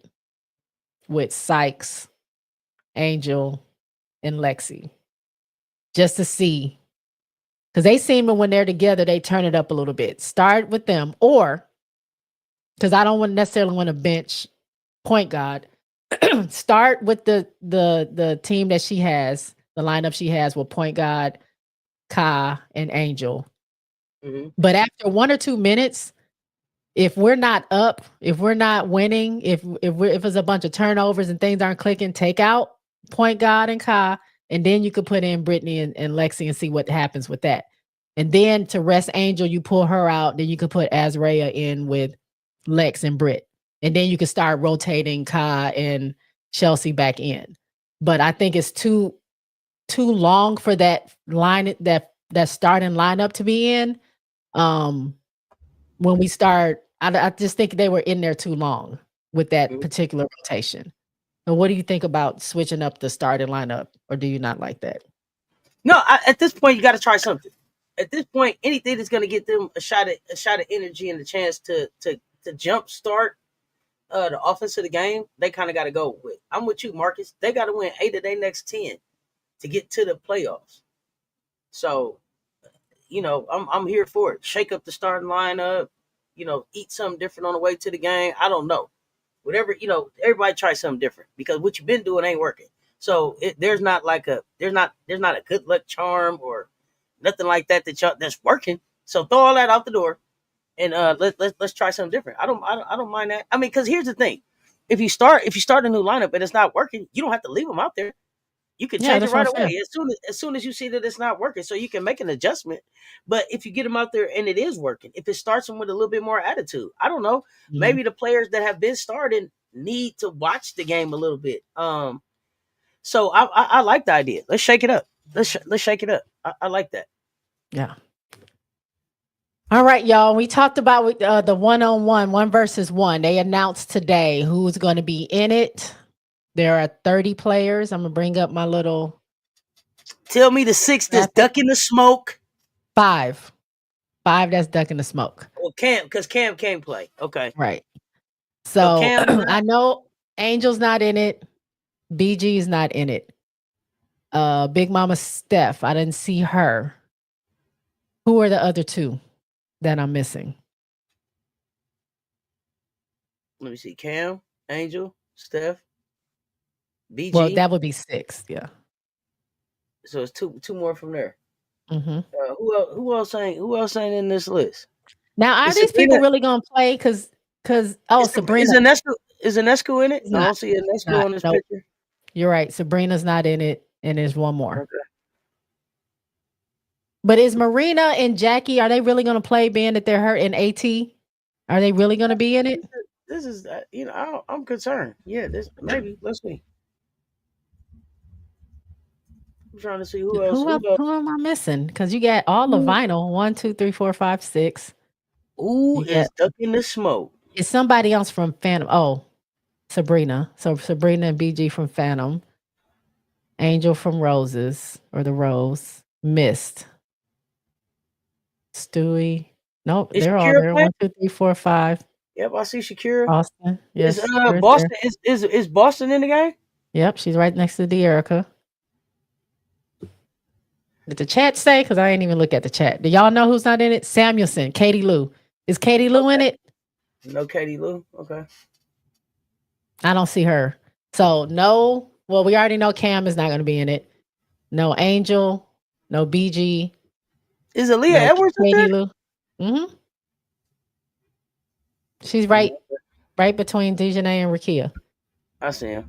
with Sykes, Angel, and Lexi. Just to see. Because they seem when they're together, they turn it up a little bit. Start with them. Or, because I don't necessarily want to bench point guard. Start with the team that she has, the lineup she has with point guard, Ka, and Angel. But after 1 or 2 minutes, if we're not up, if we're not winning, if it's a bunch of turnovers and things aren't clicking, take out point guard and Ka, and then you could put in Brittany and Lexi and see what happens with that. And then to rest Angel, you pull her out. Then you could put Azrea in with Lex and Britt. And then you can start rotating Ka and Chelsea back in. But I think it's too long for that line that starting lineup to be in. When we start, I just think they were in there too long with that particular rotation. So what do you think about switching up the starting lineup, or do you not like that? No, at this point you got to try something. At this point, anything that's going to get them a shot of energy and a chance to jump start the offense of the game, they kind of got to go with. I'm with you, Marcus. They got to win 8 of their next 10 to get to the playoffs. So, I'm here for it. Shake up the starting lineup. Eat something different on the way to the game. I don't know. Whatever, everybody try something different because what you've been doing ain't working. So there's not a good luck charm or nothing like that that's working. So throw all that out the door, and let's try something different. I don't mind that. I mean, because here's the thing: if you start a new lineup and it's not working, you don't have to leave them out there. You can change it right away as soon as you see that it's not working, so you can make an adjustment. But if you get them out there and it is working, if it starts them with a little bit more attitude, I don't know. Maybe the players that have been starting need to watch the game a little bit. So I like the idea. Let's shake it up. Let's shake it up. I like that. Yeah. All right, y'all. We talked about the one versus one. They announced today who's going to be in it. There are 30 players. I'm gonna bring up my little Tell me the 6 that's graphic. ducking the smoke. 5 that's ducking the smoke. Well, because Cam can't play. Okay. Right. So So Cam not. I know Angel's not in it. BG's not in it. Big Mama Steph, I didn't see her. Who are the other two that I'm missing? Let me see. Cam, Angel, Steph, BG. Well, that would be 6. Yeah. So it's two more from there. Mm-hmm. Who else ain't in this list? Now, are Is these Sabrina, people really gonna play? Because Sabrina is Inescu in it? is I not. don't see Inescu on this Nope. picture. You're right. Sabrina's not in it, and there's one more. Okay. But is Marina and Jackie? Are they really gonna play? Being that they're hurt in AT, are they really gonna be in it? This is I'm concerned. Yeah, this maybe. Let's see. I'm trying to see who else. Who am I missing? Because you got all the vinyl. 1, 2, 3, 4, 5, 6. Who You got is ducking the smoke? it's somebody else from Phantom. Oh, Sabrina. So Sabrina and BG from Phantom. Angel from Roses or the Rose. Mist. Stewie. Nope, Is they're all Shakira there. playing? 1, 2, 3, 4, 5. Yep, I see Shakira. Austin. Is Yes, Shakira's Boston there. is Boston in the game? Yep, she's right next to De'Erica. Did the chat say? Because I ain't even look at the chat. Do y'all know who's not in it? Samuelson, Katie Lou. Is Katie Lou in it? No, Katie Lou. Okay. I don't see her. So no. Well, we already know Cam is not going to be in it. No Angel. No BG. Is Aaliyah No Edwards up Katie there? Lou. Mm-hmm. She's right between Dejanay and Rakia. I see him.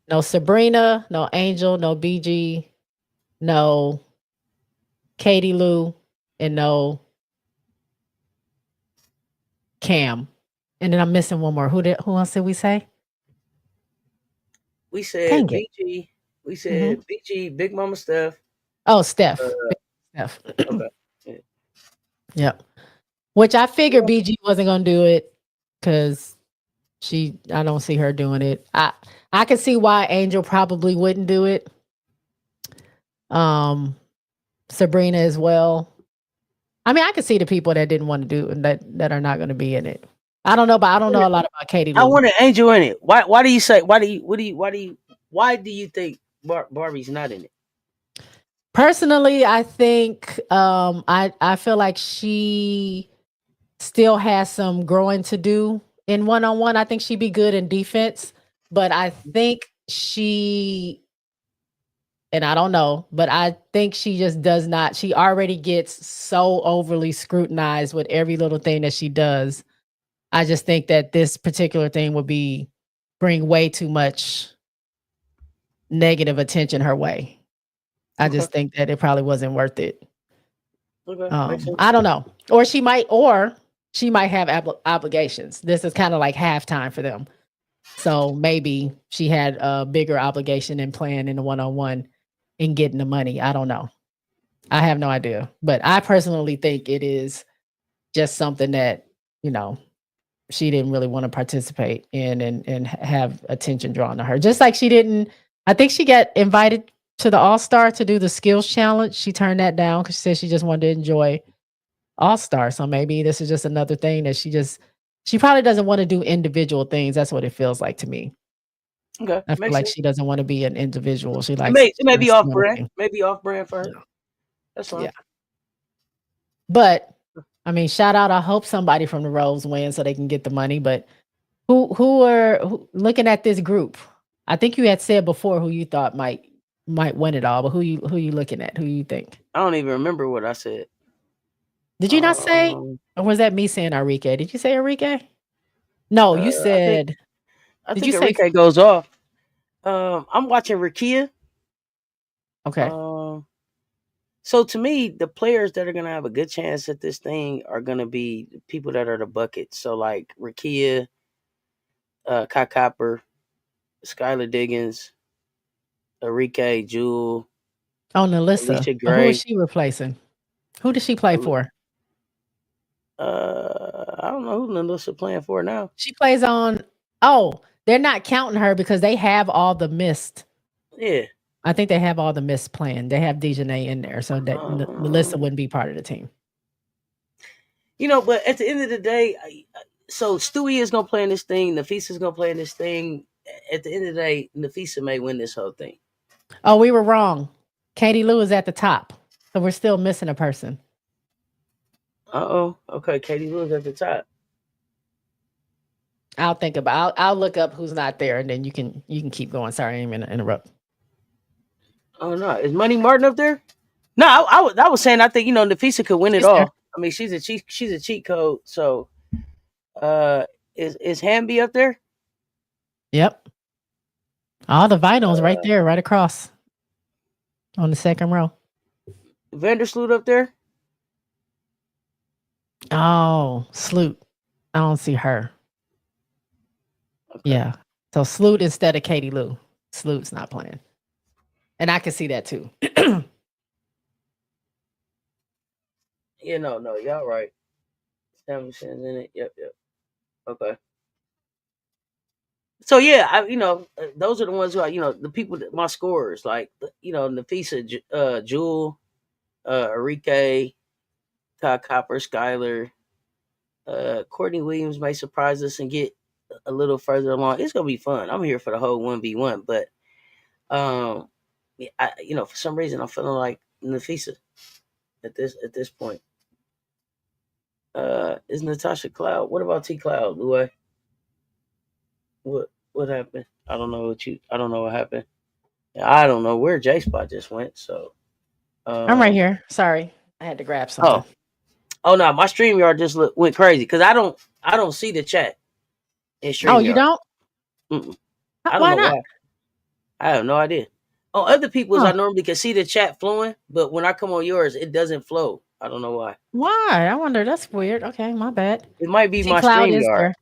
No Sabrina. No Angel. No BG. No Katie Lou. And no Cam. And then I'm missing one more. Who else did we say? We said Dang it. BG. We said BG, Big Mama Steph. Oh, Steph. Steph. Okay. Yeah. Yep. Which I figured BG wasn't gonna do it because I don't see her doing it. I can see why Angel probably wouldn't do it. Sabrina as well. I mean, I can see the people that didn't want to do that are not going to be in it. I don't know, but I don't know a lot about Katie Lou. I want an Angel in it. Why do you say? Why do you think Barbie's not in it? Personally, I think I feel like she still has some growing to do in one-on-one. I think she'd be good in defense, but I think and I don't know, but I think she just does not. She already gets so overly scrutinized with every little thing that she does. I just think that this particular thing would bring way too much negative attention her way. I just think that it probably wasn't worth it. Okay, I don't know. Or she might have obligations. This is kind of like halftime for them. So maybe she had a bigger obligation in playing in the one-on-one and getting the money. I don't know. I have no idea. But I personally think it is just something that, she didn't really want to participate in and have attention drawn to her. Just like I think she got invited to the All-Star to do the skills challenge. She turned that down because she said she just wanted to enjoy All-Star. So maybe this is just another thing that she probably doesn't want to do individual things. That's what it feels like to me. Okay. I feel like she doesn't want to be an individual. She likes it may be off brand. Maybe off brand for her. Yeah. That's fine. Yeah. But I mean, shout out. I hope somebody from the Rose wins so they can get the money. But who looking at this group? I think you had said before who you thought might win it all, but who you looking at? Who you think? I don't even remember what I said. Did you not say? Or was that me saying Enrique? Did you say Enrique? No, you said. I think Enrique goes off. I'm watching Rakia. Okay. So to me, the players that are gonna have a good chance at this thing are gonna be people that are the buckets. So like Rakia, Kai Copper, Skylar Diggins, Enrique, Jewel. Oh, Nalissa. Alicia Gray. Who is she replacing? Who does she play for? I don't know who Melissa playing for now. She plays on. Oh, they're not counting her because they have all the missed. Yeah. I think they have all the missed playing. They have Dejanay in there, so that Melissa wouldn't be part of the team. But at the end of the day, so Stewie is gonna play in this thing. Nafisa's gonna play in this thing. At the end of the day, Nafisa may win this whole thing. Oh, we were wrong. Katie Lou is at the top, so we're still missing a person. Okay, Katie Lou is at the top. I'll think about. I'll look up who's not there, and then you can keep going. Sorry, I didn't mean to interrupt. Oh no, is Money Martin up there? No, I was saying I think Nafisa could win it all. There. I mean, she's a cheat code. So, is Hamby up there? Yep. All the vitals right there, right across on the second row. Vandersloot up there. Oh, Sloot. I don't see her. Okay. Yeah. So Sloot instead of Katie Lou. Sloot's not playing. And I can see that too. Yeah, no, y'all right. Samuelson's in it. Yep. Okay. So yeah, those are the ones who are, the people that my scorers, like, Nafisa, Jewel, Enrique, Todd Copper, Skyler, Courtney Williams may surprise us and get a little further along. It's gonna be fun. I'm here for the whole 1v1, but for some reason I'm feeling like Nafisa at this point. Is Natasha Cloud? What about T Cloud, Louis? What happened? I don't know what happened. I don't know where J Spot just went. So I'm right here. Sorry, I had to grab something. Oh no, my StreamYard just went crazy because I don't see the chat in StreamYard. Oh, you don't? Mm-mm. I don't know why. I have no idea. On other people's, I normally can see the chat flowing, but when I come on yours, it doesn't flow. I don't know why. Why? I wonder. That's weird. Okay, my bad. It might be my StreamYard.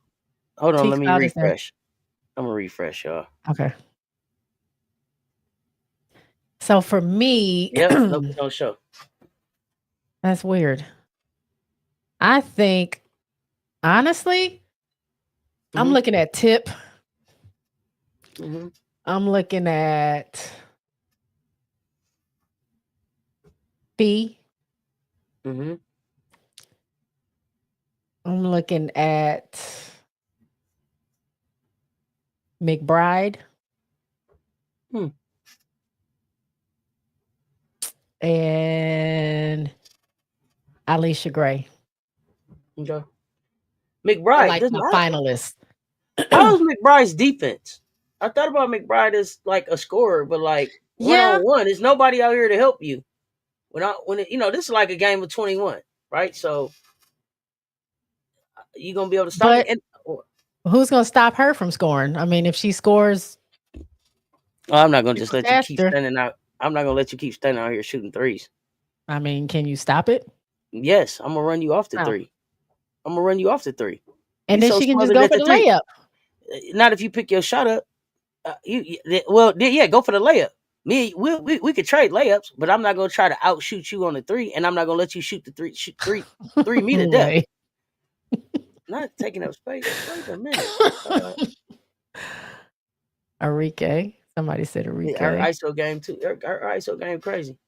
Hold on, let me refresh. I'm gonna refresh, y'all. Okay. So for me, no show. That's weird. I think, honestly, I'm looking at Tip. Mm-hmm. I'm looking at B. Mm-hmm. I'm looking at McBride. And Alicia Gray. Okay. McBride, like my finalist. How's McBride's defense? I thought about McBride as like a scorer, but like one-on-one, there's nobody out here to help you. This is like a game of 21, right? So you gonna be able to stop it. Who's gonna stop her from scoring? I mean, if she scores, I'm not gonna just let you keep standing out. I'm not gonna let you keep standing out here shooting threes. I mean, can you stop it? Yes, I'm gonna run you off the three. I'm gonna run you off the three. And then she can just go for the layup. Not if you pick your shot up. Go for the layup. We could trade layups, but I'm not gonna try to outshoot you on the three, and I'm not gonna let you shoot the three me to death. Not taking up space. Wait a minute. Enrique. Somebody said Enrique. Our ISO game too. Our ISO game crazy.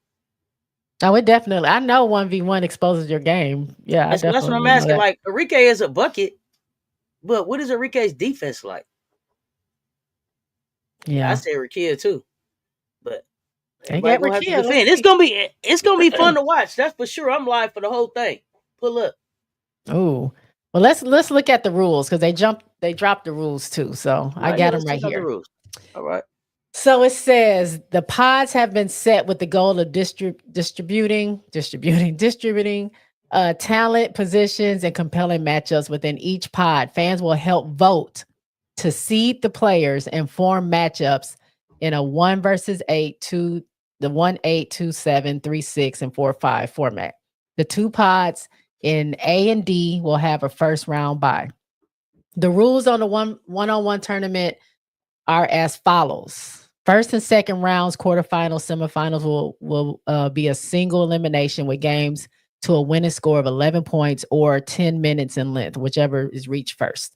Oh, it definitely. I know 1v1 exposes your game. Yeah, that's what I'm asking. Like, Enrique is a bucket, but what is Enrique's defense like? Yeah, I say Rakia too, but everybody gonna have to defend. It's gonna be fun to watch. That's for sure. I'm live for the whole thing. Pull up. Oh, well, let's look at the rules because they dropped the rules too. So I got them right here. The rules. All right. So it says the pods have been set with the goal of distributing talent, positions, and compelling matchups within each pod. Fans will help vote to seed the players and form matchups in a 1 versus 8 to the 1-8, 2-7, 3-6, and 4-5 format. The two pods in A and D will have a first round bye. The rules on the one-on-one tournament are as follows. First and second rounds, quarterfinals, semifinals will be a single elimination with games to a winning score of 11 points or 10 minutes in length, whichever is reached first.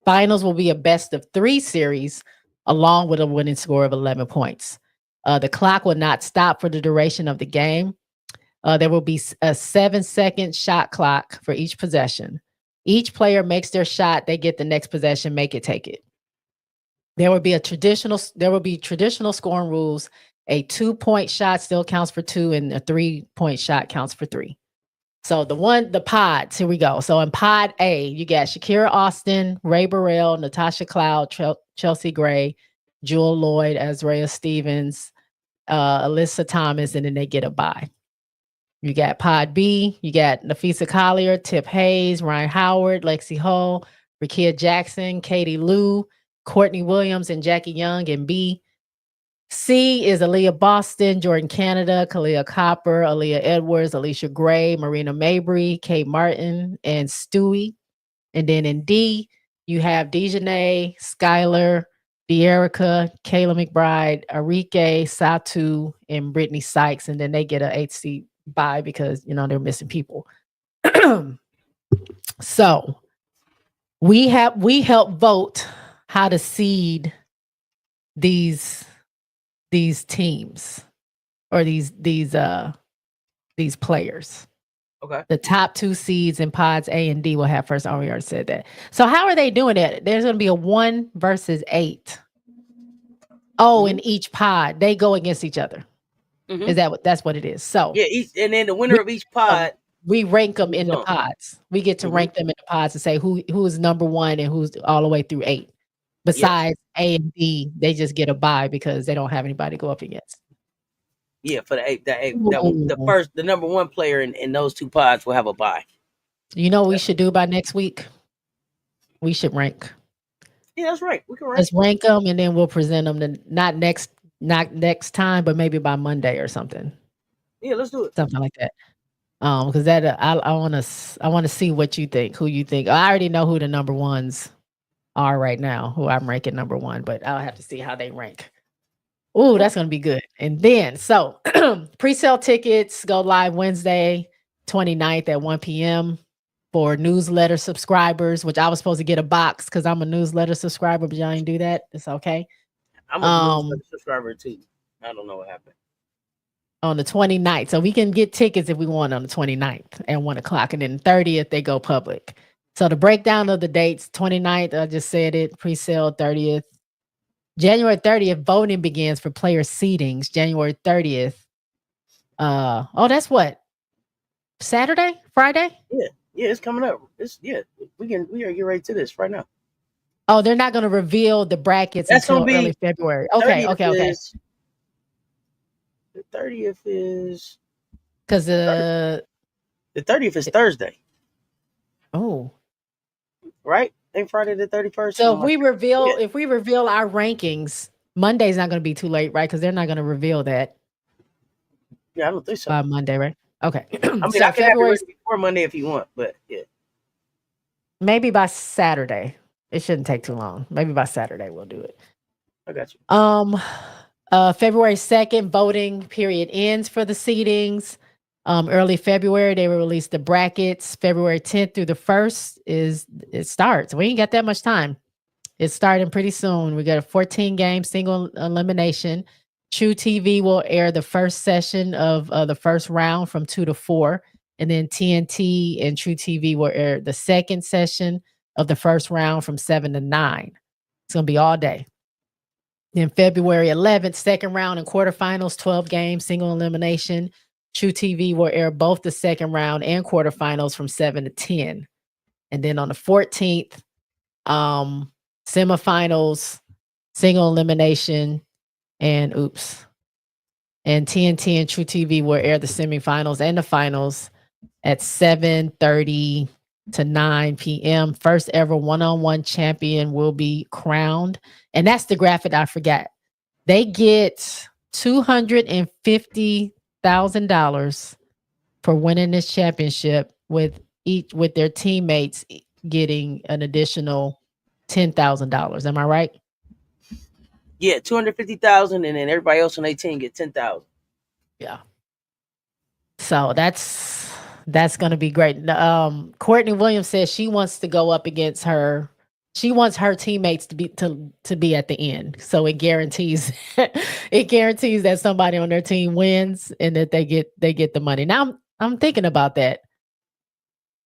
Finals will be a best of 3 series along with a winning score of 11 points. The clock will not stop for the duration of the game. There will be a 7-second shot clock for each possession. Each player makes their shot, they get the next possession, make it, take it. There will be traditional scoring rules. A 2-point shot still counts for 2, and a 3-point shot counts for 3. So the pods, here we go. So in pod A, you got Shakira Austin, Ray Burrell, Natasha Cloud, Chelsea Gray, Jewel Lloyd, Azrea Stevens, Alyssa Thomas, and then they get a bye. You got pod B, you got Nafisa Collier, Tip Hayes, Ryan Howard, Lexi Hull, Rakia Jackson, Katie Lou, Courtney Williams, and Jackie Young in B. C is Aaliyah Boston, Jordan Canada, Kalia Copper, Aaliyah Edwards, Alicia Gray, Marina Mabry, Kate Martin, and Stewie. And then in D, you have Dejanay, Skylar, De'Erica, Kayla McBride, Arike, Satu, and Brittany Sykes. And then they get a 8 bye because, they're missing people. So we help vote how to seed these teams or these players. Okay. The top 2 seeds in pods A and D will have first. I already said that. So how are they doing it? There's going to be a 1 versus 8. Oh, in each pod, they go against each other. Is that's what it is? So yeah, and then the winner of each pod, we rank them in the pods. We get to rank them in the pods and say who is number 1 and who's all the way through 8. Besides A and B, they just get a bye because they don't have anybody to go up against. Yeah, for the number 1 player in those 2 pods will have a bye. You know what we should do by next week? We should rank. Yeah, that's right. We can rank. Let's rank them and then we'll present them not next time, but maybe by Monday or something. Yeah, let's do it. Something like that. Because that I want to see what you think, who you think. I already know who the number 1s are right now, who I'm ranking number 1, but I'll have to see how they rank. Ooh, that's going to be good. And then, so pre-sale tickets go live Wednesday, 29th at 1 p.m. for newsletter subscribers, which I was supposed to get a box because I'm a newsletter subscriber, but y'all didn't do that. It's okay. I'm a newsletter subscriber too. I don't know what happened. On the 29th. So we can get tickets if we want on the 29th at 1 o'clock. And then 30th, they go public. So the breakdown of the dates, 29th, I just said it, pre-sale 30th. January 30th, voting begins for player seedings. January 30th. That's what? Saturday? Friday? Yeah, it's coming up. We are getting ready to this right now. Oh, they're not going to reveal the brackets until early February. Okay. The 30th is because the 30th is Thursday. Oh, right? Ain't Friday the 31st? So if we reveal our rankings, Monday's not going to be too late, right? Because they're not going to reveal that. Yeah, I don't think so. By Monday, right? Okay. I mean, so I can have it ready before Monday if you want, but yeah. Maybe by Saturday. It shouldn't take too long. Maybe by Saturday we'll do it. I got you. February 2nd, voting period ends for the seedings. Early February, they will release the brackets. February 10th through the 1st it starts. We ain't got that much time. It's starting pretty soon. We got a 14-game single elimination. True TV will air the first session of the first round from 2 to 4. And then TNT and True TV will air the second session of the first round from 7 to 9. It's going to be all day. Then February 11th, second round and quarterfinals, 12 games, single elimination. True TV will air both the second round and quarterfinals from 7 to 10. And then on the 14th, semifinals, single elimination, and TNT and True TV will air the semifinals and the finals at 7:30 to 9 p.m. First ever one-on-one champion will be crowned. And that's the graphic I forgot. They get $250,000 for winning this championship, with their teammates getting an additional $10,000. Am I right? Yeah, $250,000, and then everybody else on their team get $10,000. Yeah. So that's That's going to be great. Courtney Williams says she wants to go up against her. She wants her teammates to be at the end, so it guarantees it guarantees that somebody on their team wins and that they get the money. Now I'm thinking about that.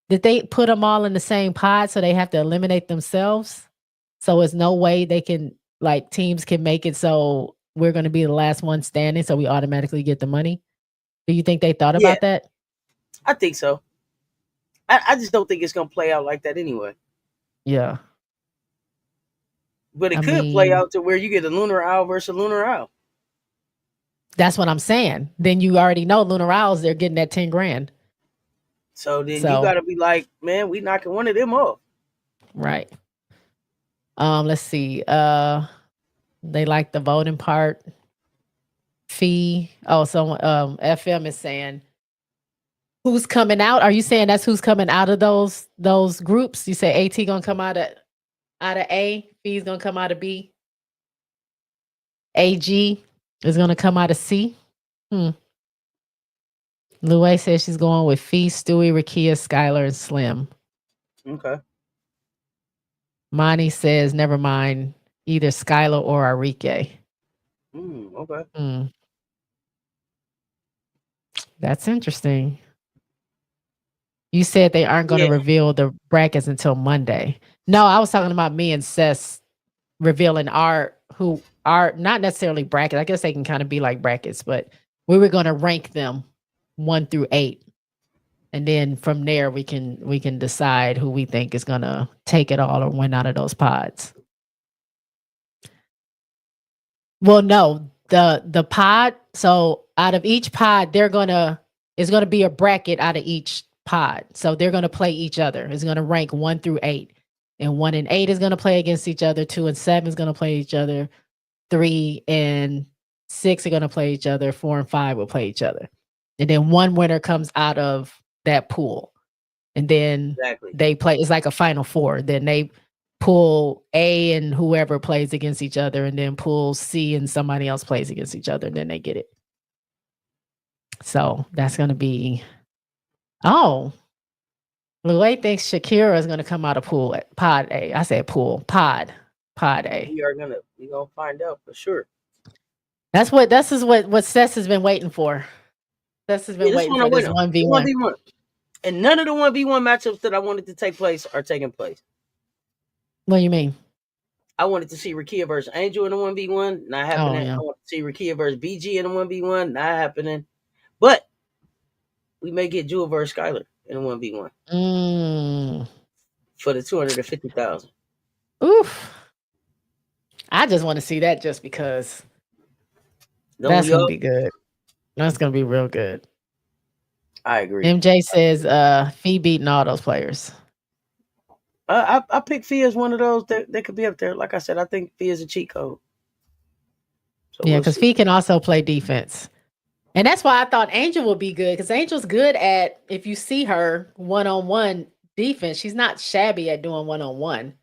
Did they put them all in the same pod so they have to eliminate themselves? So there's no way they can like teams can make it so we're going to be the last one standing, so we automatically get the money. Do you think they thought Yeah, about that? I think so. I just don't think it's gonna play out like that anyway. Yeah. But it I could play mean, out to where you get a Lunar Owl versus Lunar Owl. that's what I'm saying. Then you already know Lunar Owls, they're getting that 10 grand. So then you So, got to be like, man, we knocking one of them off. right. Let's see. They like the voting part. Fee. Oh, so FM is saying who's coming out? Are you saying that's who's coming out of those groups? You say AT gonna come out of A, Fee's gonna come out of B, AG is gonna come out of C. Louie says she's going with Fee, Stewie, Rakia, Skylar, and Slim. Okay. Monty says never mind, either Skylar or Arike. Okay. That's interesting. You said they aren't going to reveal the brackets until Monday. No, I was talking about me and Cess revealing who are not necessarily brackets. I guess they can kind of be like brackets, but we were going to rank them 1 through 8. And then from there we can decide who we think is going to take it all or win out of those pods. Well, no, the pod, so out of each pod it's going to be a bracket out of each pod. So they're going to play each other. It's going to rank 1 through 8. And 1 and 8 is going to play against each other. 2 and 7 is going to play each other. 3 and 6 are going to play each other. 4 and 5 will play each other. And then one winner comes out of that pool. And then they play, it's like a final four. Then they pool A and whoever plays against each other. And then pool C and somebody else plays against each other. And then they get it. So that's going to be, Louie thinks Shakira is going to come out of pool at pod A. I said pool, pod A. We're gonna find out for sure. This is what Cess has been waiting for. Cess has been waiting for this 1v1. And none of the 1v1 matchups that I wanted to take place are taking place. What do you mean? I wanted to see Rakia versus Angel in a 1v1, not happening. Oh, yeah. I want to see Rakia versus BG in a 1v1, not happening. But we may get Jewel versus Skylar in a 1v1 for the $250,000. Oof! I just want to see that just because that's gonna be good. That's gonna be real good. I agree. MJ says Fee beating all those players. I pick Fee as one of those that could be up there. Like I said, I think Fee is a cheat code. So yeah, because Fee can also play defense. And that's why I thought Angel would be good, because Angel's good at, if you see her one-on-one defense, she's not shabby at doing one-on-one.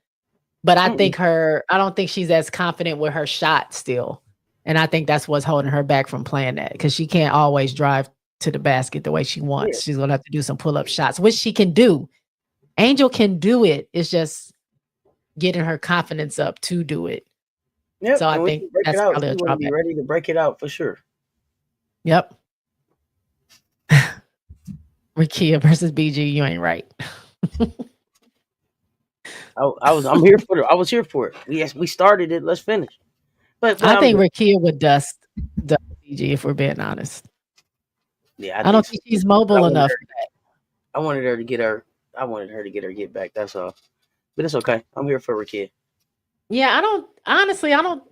But I don't think she's as confident with her shot still. And I think that's what's holding her back from playing that, because she can't always drive to the basket the way she wants. Yeah. She's going to have to do some pull-up shots, which she can do. Angel can do it. It's just getting her confidence up to do it. Yep. So I think that's probably a drawback. Be ready to break it out for sure. Yep. Rakia versus BG, you ain't right. I was here for it. We started it. Let's finish. But I think Rakia would dust BG, if we're being honest. Yeah, I don't think she's mobile enough for that. I wanted her to get her get back. That's all. But it's okay. I'm here for Rakia. Yeah, I don't.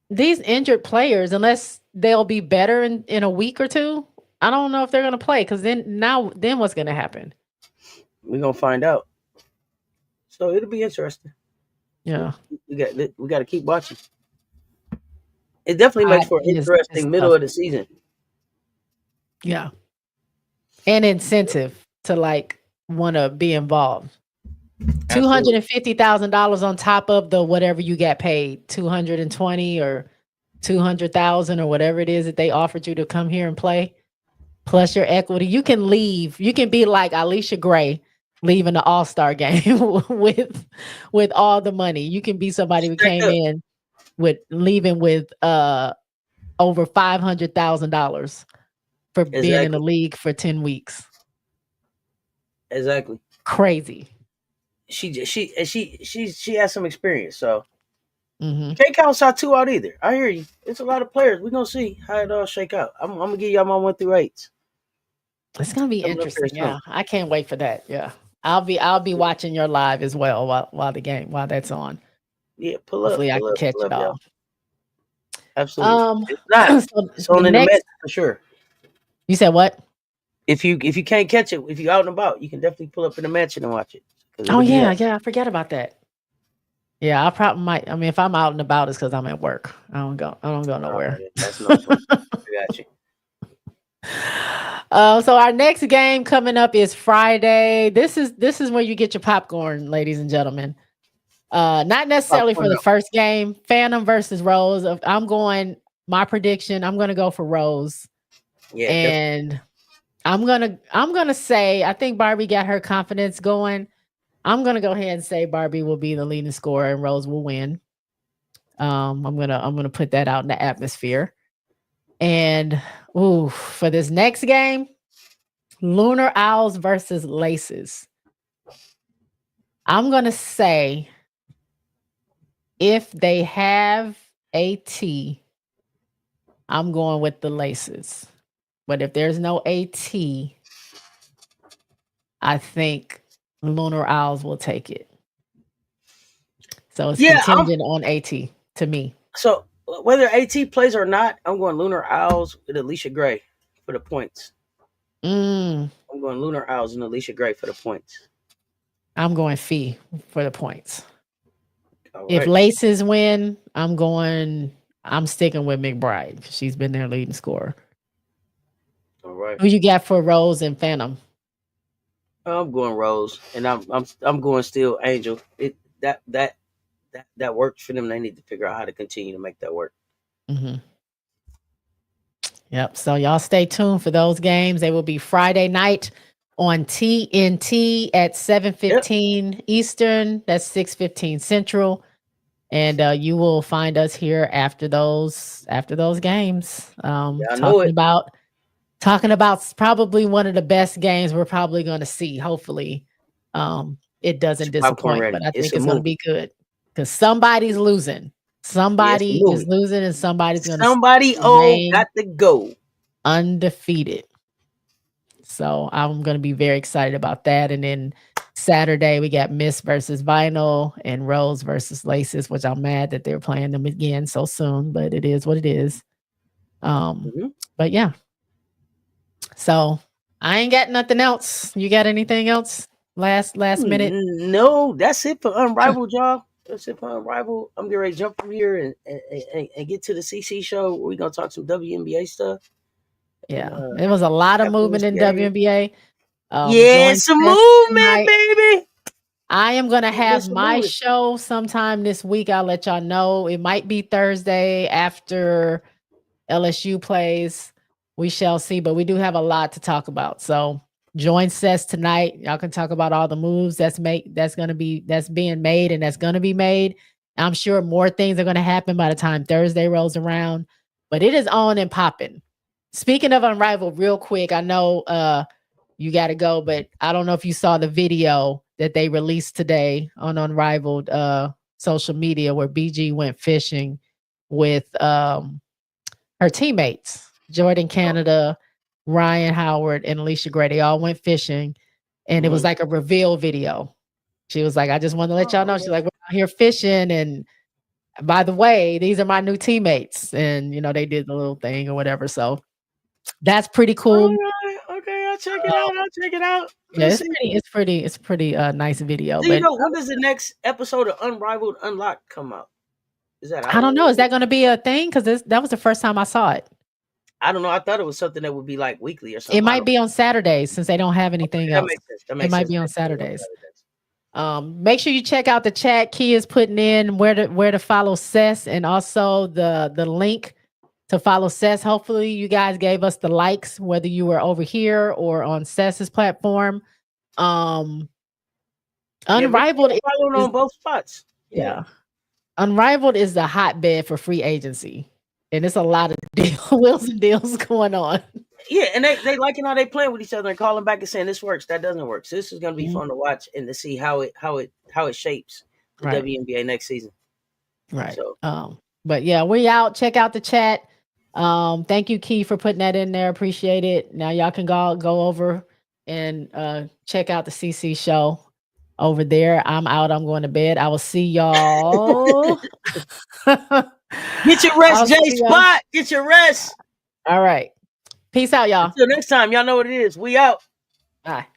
These injured players, unless they'll be better in a week or two, I don't know if they're going to play, because then what's going to happen? We're going to find out. So it'll be interesting. Yeah. We got to keep watching. It definitely makes for an interesting middle of the season. Yeah. And incentive to want to be involved. $250,000 on top of the whatever you got paid, $220,000 or $200,000 or whatever it is that they offered you to come here and play. plus your equity. You can leave. You can be like Alicia Gray leaving the All-Star game with all the money. You can be somebody who Stacked came up. in with leaving with over $500,000 for being in the Exactly. league for 10 weeks. Exactly. Crazy. She has some experience, so Hmm. can't count Satu out either. I hear you. It's a lot of players. We're gonna see how it all shake out. I'm gonna give y'all my 1 through 8s It's gonna be coming up here interesting. soon. Yeah, I can't wait for that. Yeah, I'll be watching your live as well while that's on. Yeah, Hopefully, I can catch pull it up, y'all. all. Absolutely. If not, So it's the on in the match next, for sure. you said what? If you can't catch it, if you're out and about, you can definitely pull up in the mansion and watch it because Oh it'll be on. yeah, I forget about that. Yeah, I probably might. I mean, if I'm out and about, it's because I'm at work. I don't go nowhere. That's no sweat. I got you. So our next game coming up is Friday. This is where you get your popcorn, ladies and gentlemen. Not necessarily for Popcorn the up. first game, Phantom versus Rose. I'm going my prediction. I'm going to go for Rose, Yeah, definitely. and I'm gonna say I think Barbie got her confidence going. I'm gonna go ahead and say Barbie will be the leading scorer and Rose will win. I'm gonna put that out in the atmosphere. And ooh, for this next game, Lunar Owls versus Laces. I'm gonna say if they have AT, I'm going with the Laces. But if there's no AT, I think Lunar Owls will take it. So it's Yeah, contingent on AT to me. so whether AT plays or not, I'm going Lunar Owls with Alicia Gray for the points. Mm, I'm going Lunar Owls and Alicia Gray for the points. I'm going Fee for the points. All If right. Laces win, I'm sticking with McBride. She's been their leading scorer. All right. Who you got for Rose and Phantom? I'm going Rose, and I'm going still Angel. It that works for them. They need to figure out how to continue to make that work. Hmm. Yep. So y'all stay tuned for those games. They will be Friday night on TNT at Yep. 7:15 Eastern. That's 6:15 Central. And you will find us here after those games. Yeah, I know it. Talking about probably one of the best games we're probably going to see. Hopefully, it It's doesn't popcorn disappoint, but ready. I It's think a it's going to movie. be good because somebody's losing. Yeah, it's a Somebody is movie. losing, and somebody's going to Somebody remain got to go. undefeated. So I'm going to be very excited about that. And then Saturday we got Miss versus Vinyl and Rose versus Laces, which I'm mad that they're playing them again so soon, but it is what it is. Mhm. But yeah. So I ain't got nothing else. You got anything else? Last minute? No, that's it for Unrivaled, y'all. That's it for Unrivaled. I'm getting ready to jump from here and get to the CC show. We're gonna talk some WNBA stuff. And Yeah. It was a lot of after this movement in game, WNBA. yeah, Join some us movement, tonight. baby. I am gonna There's been have some my movement. show sometime this week. I'll let y'all know. It might be Thursday after LSU plays. We shall see, but we do have a lot to talk about. So join Cess tonight. Y'all can talk about all the moves that's being made and that's gonna be made. I'm sure more things are gonna happen by the time Thursday rolls around. But it is on and popping. Speaking of Unrivaled, real quick, I know you got to go, but I don't know if you saw the video that they released today on Unrivaled social media where BG went fishing with her teammates, Jordan Canada, Ryan Howard, and Alicia Gray. They all went fishing, and it was like a reveal video. She was like, I just want to let y'all know. She's like, we're out here fishing, and by the way, these are my new teammates. And they did the little thing or whatever. So that's pretty All cool. right, okay, I'll check it out. Yeah, Let's see. it's pretty nice video. Do you But know when does the next episode of Unrivaled Unlocked come out? Is that out I don't know. already? Is that going to be a thing? Because that was the first time I saw it. I don't know. I thought it was something that would be like weekly or It something. might be on Saturdays since they don't have anything That else. makes sense. It might be on Saturdays. Make sure you check out the chat. Key is putting in where to follow Cess and also the link to follow Cess. Hopefully, you guys gave us the likes, whether you were over here or on Cess's platform. Unrivaled following is, on both spots. yeah. Unrivaled is the hotbed for free agency, and it's a lot of wheels and deals going on. Yeah, and they liking how they playing with each other and calling back and saying this works, that doesn't work. So this is going to be fun to watch and to see how it shapes the WNBA next season. Right. So, but yeah, we out. Check out the chat. Thank you, Key, for putting that in there. Appreciate it. Now y'all can go over and check out the CC show over there. I'm out. I'm going to bed. I will see y'all. Get your rest, J Spot. Get your rest. All right. Peace out, y'all. Until next time, y'all know what it is. We out. Bye.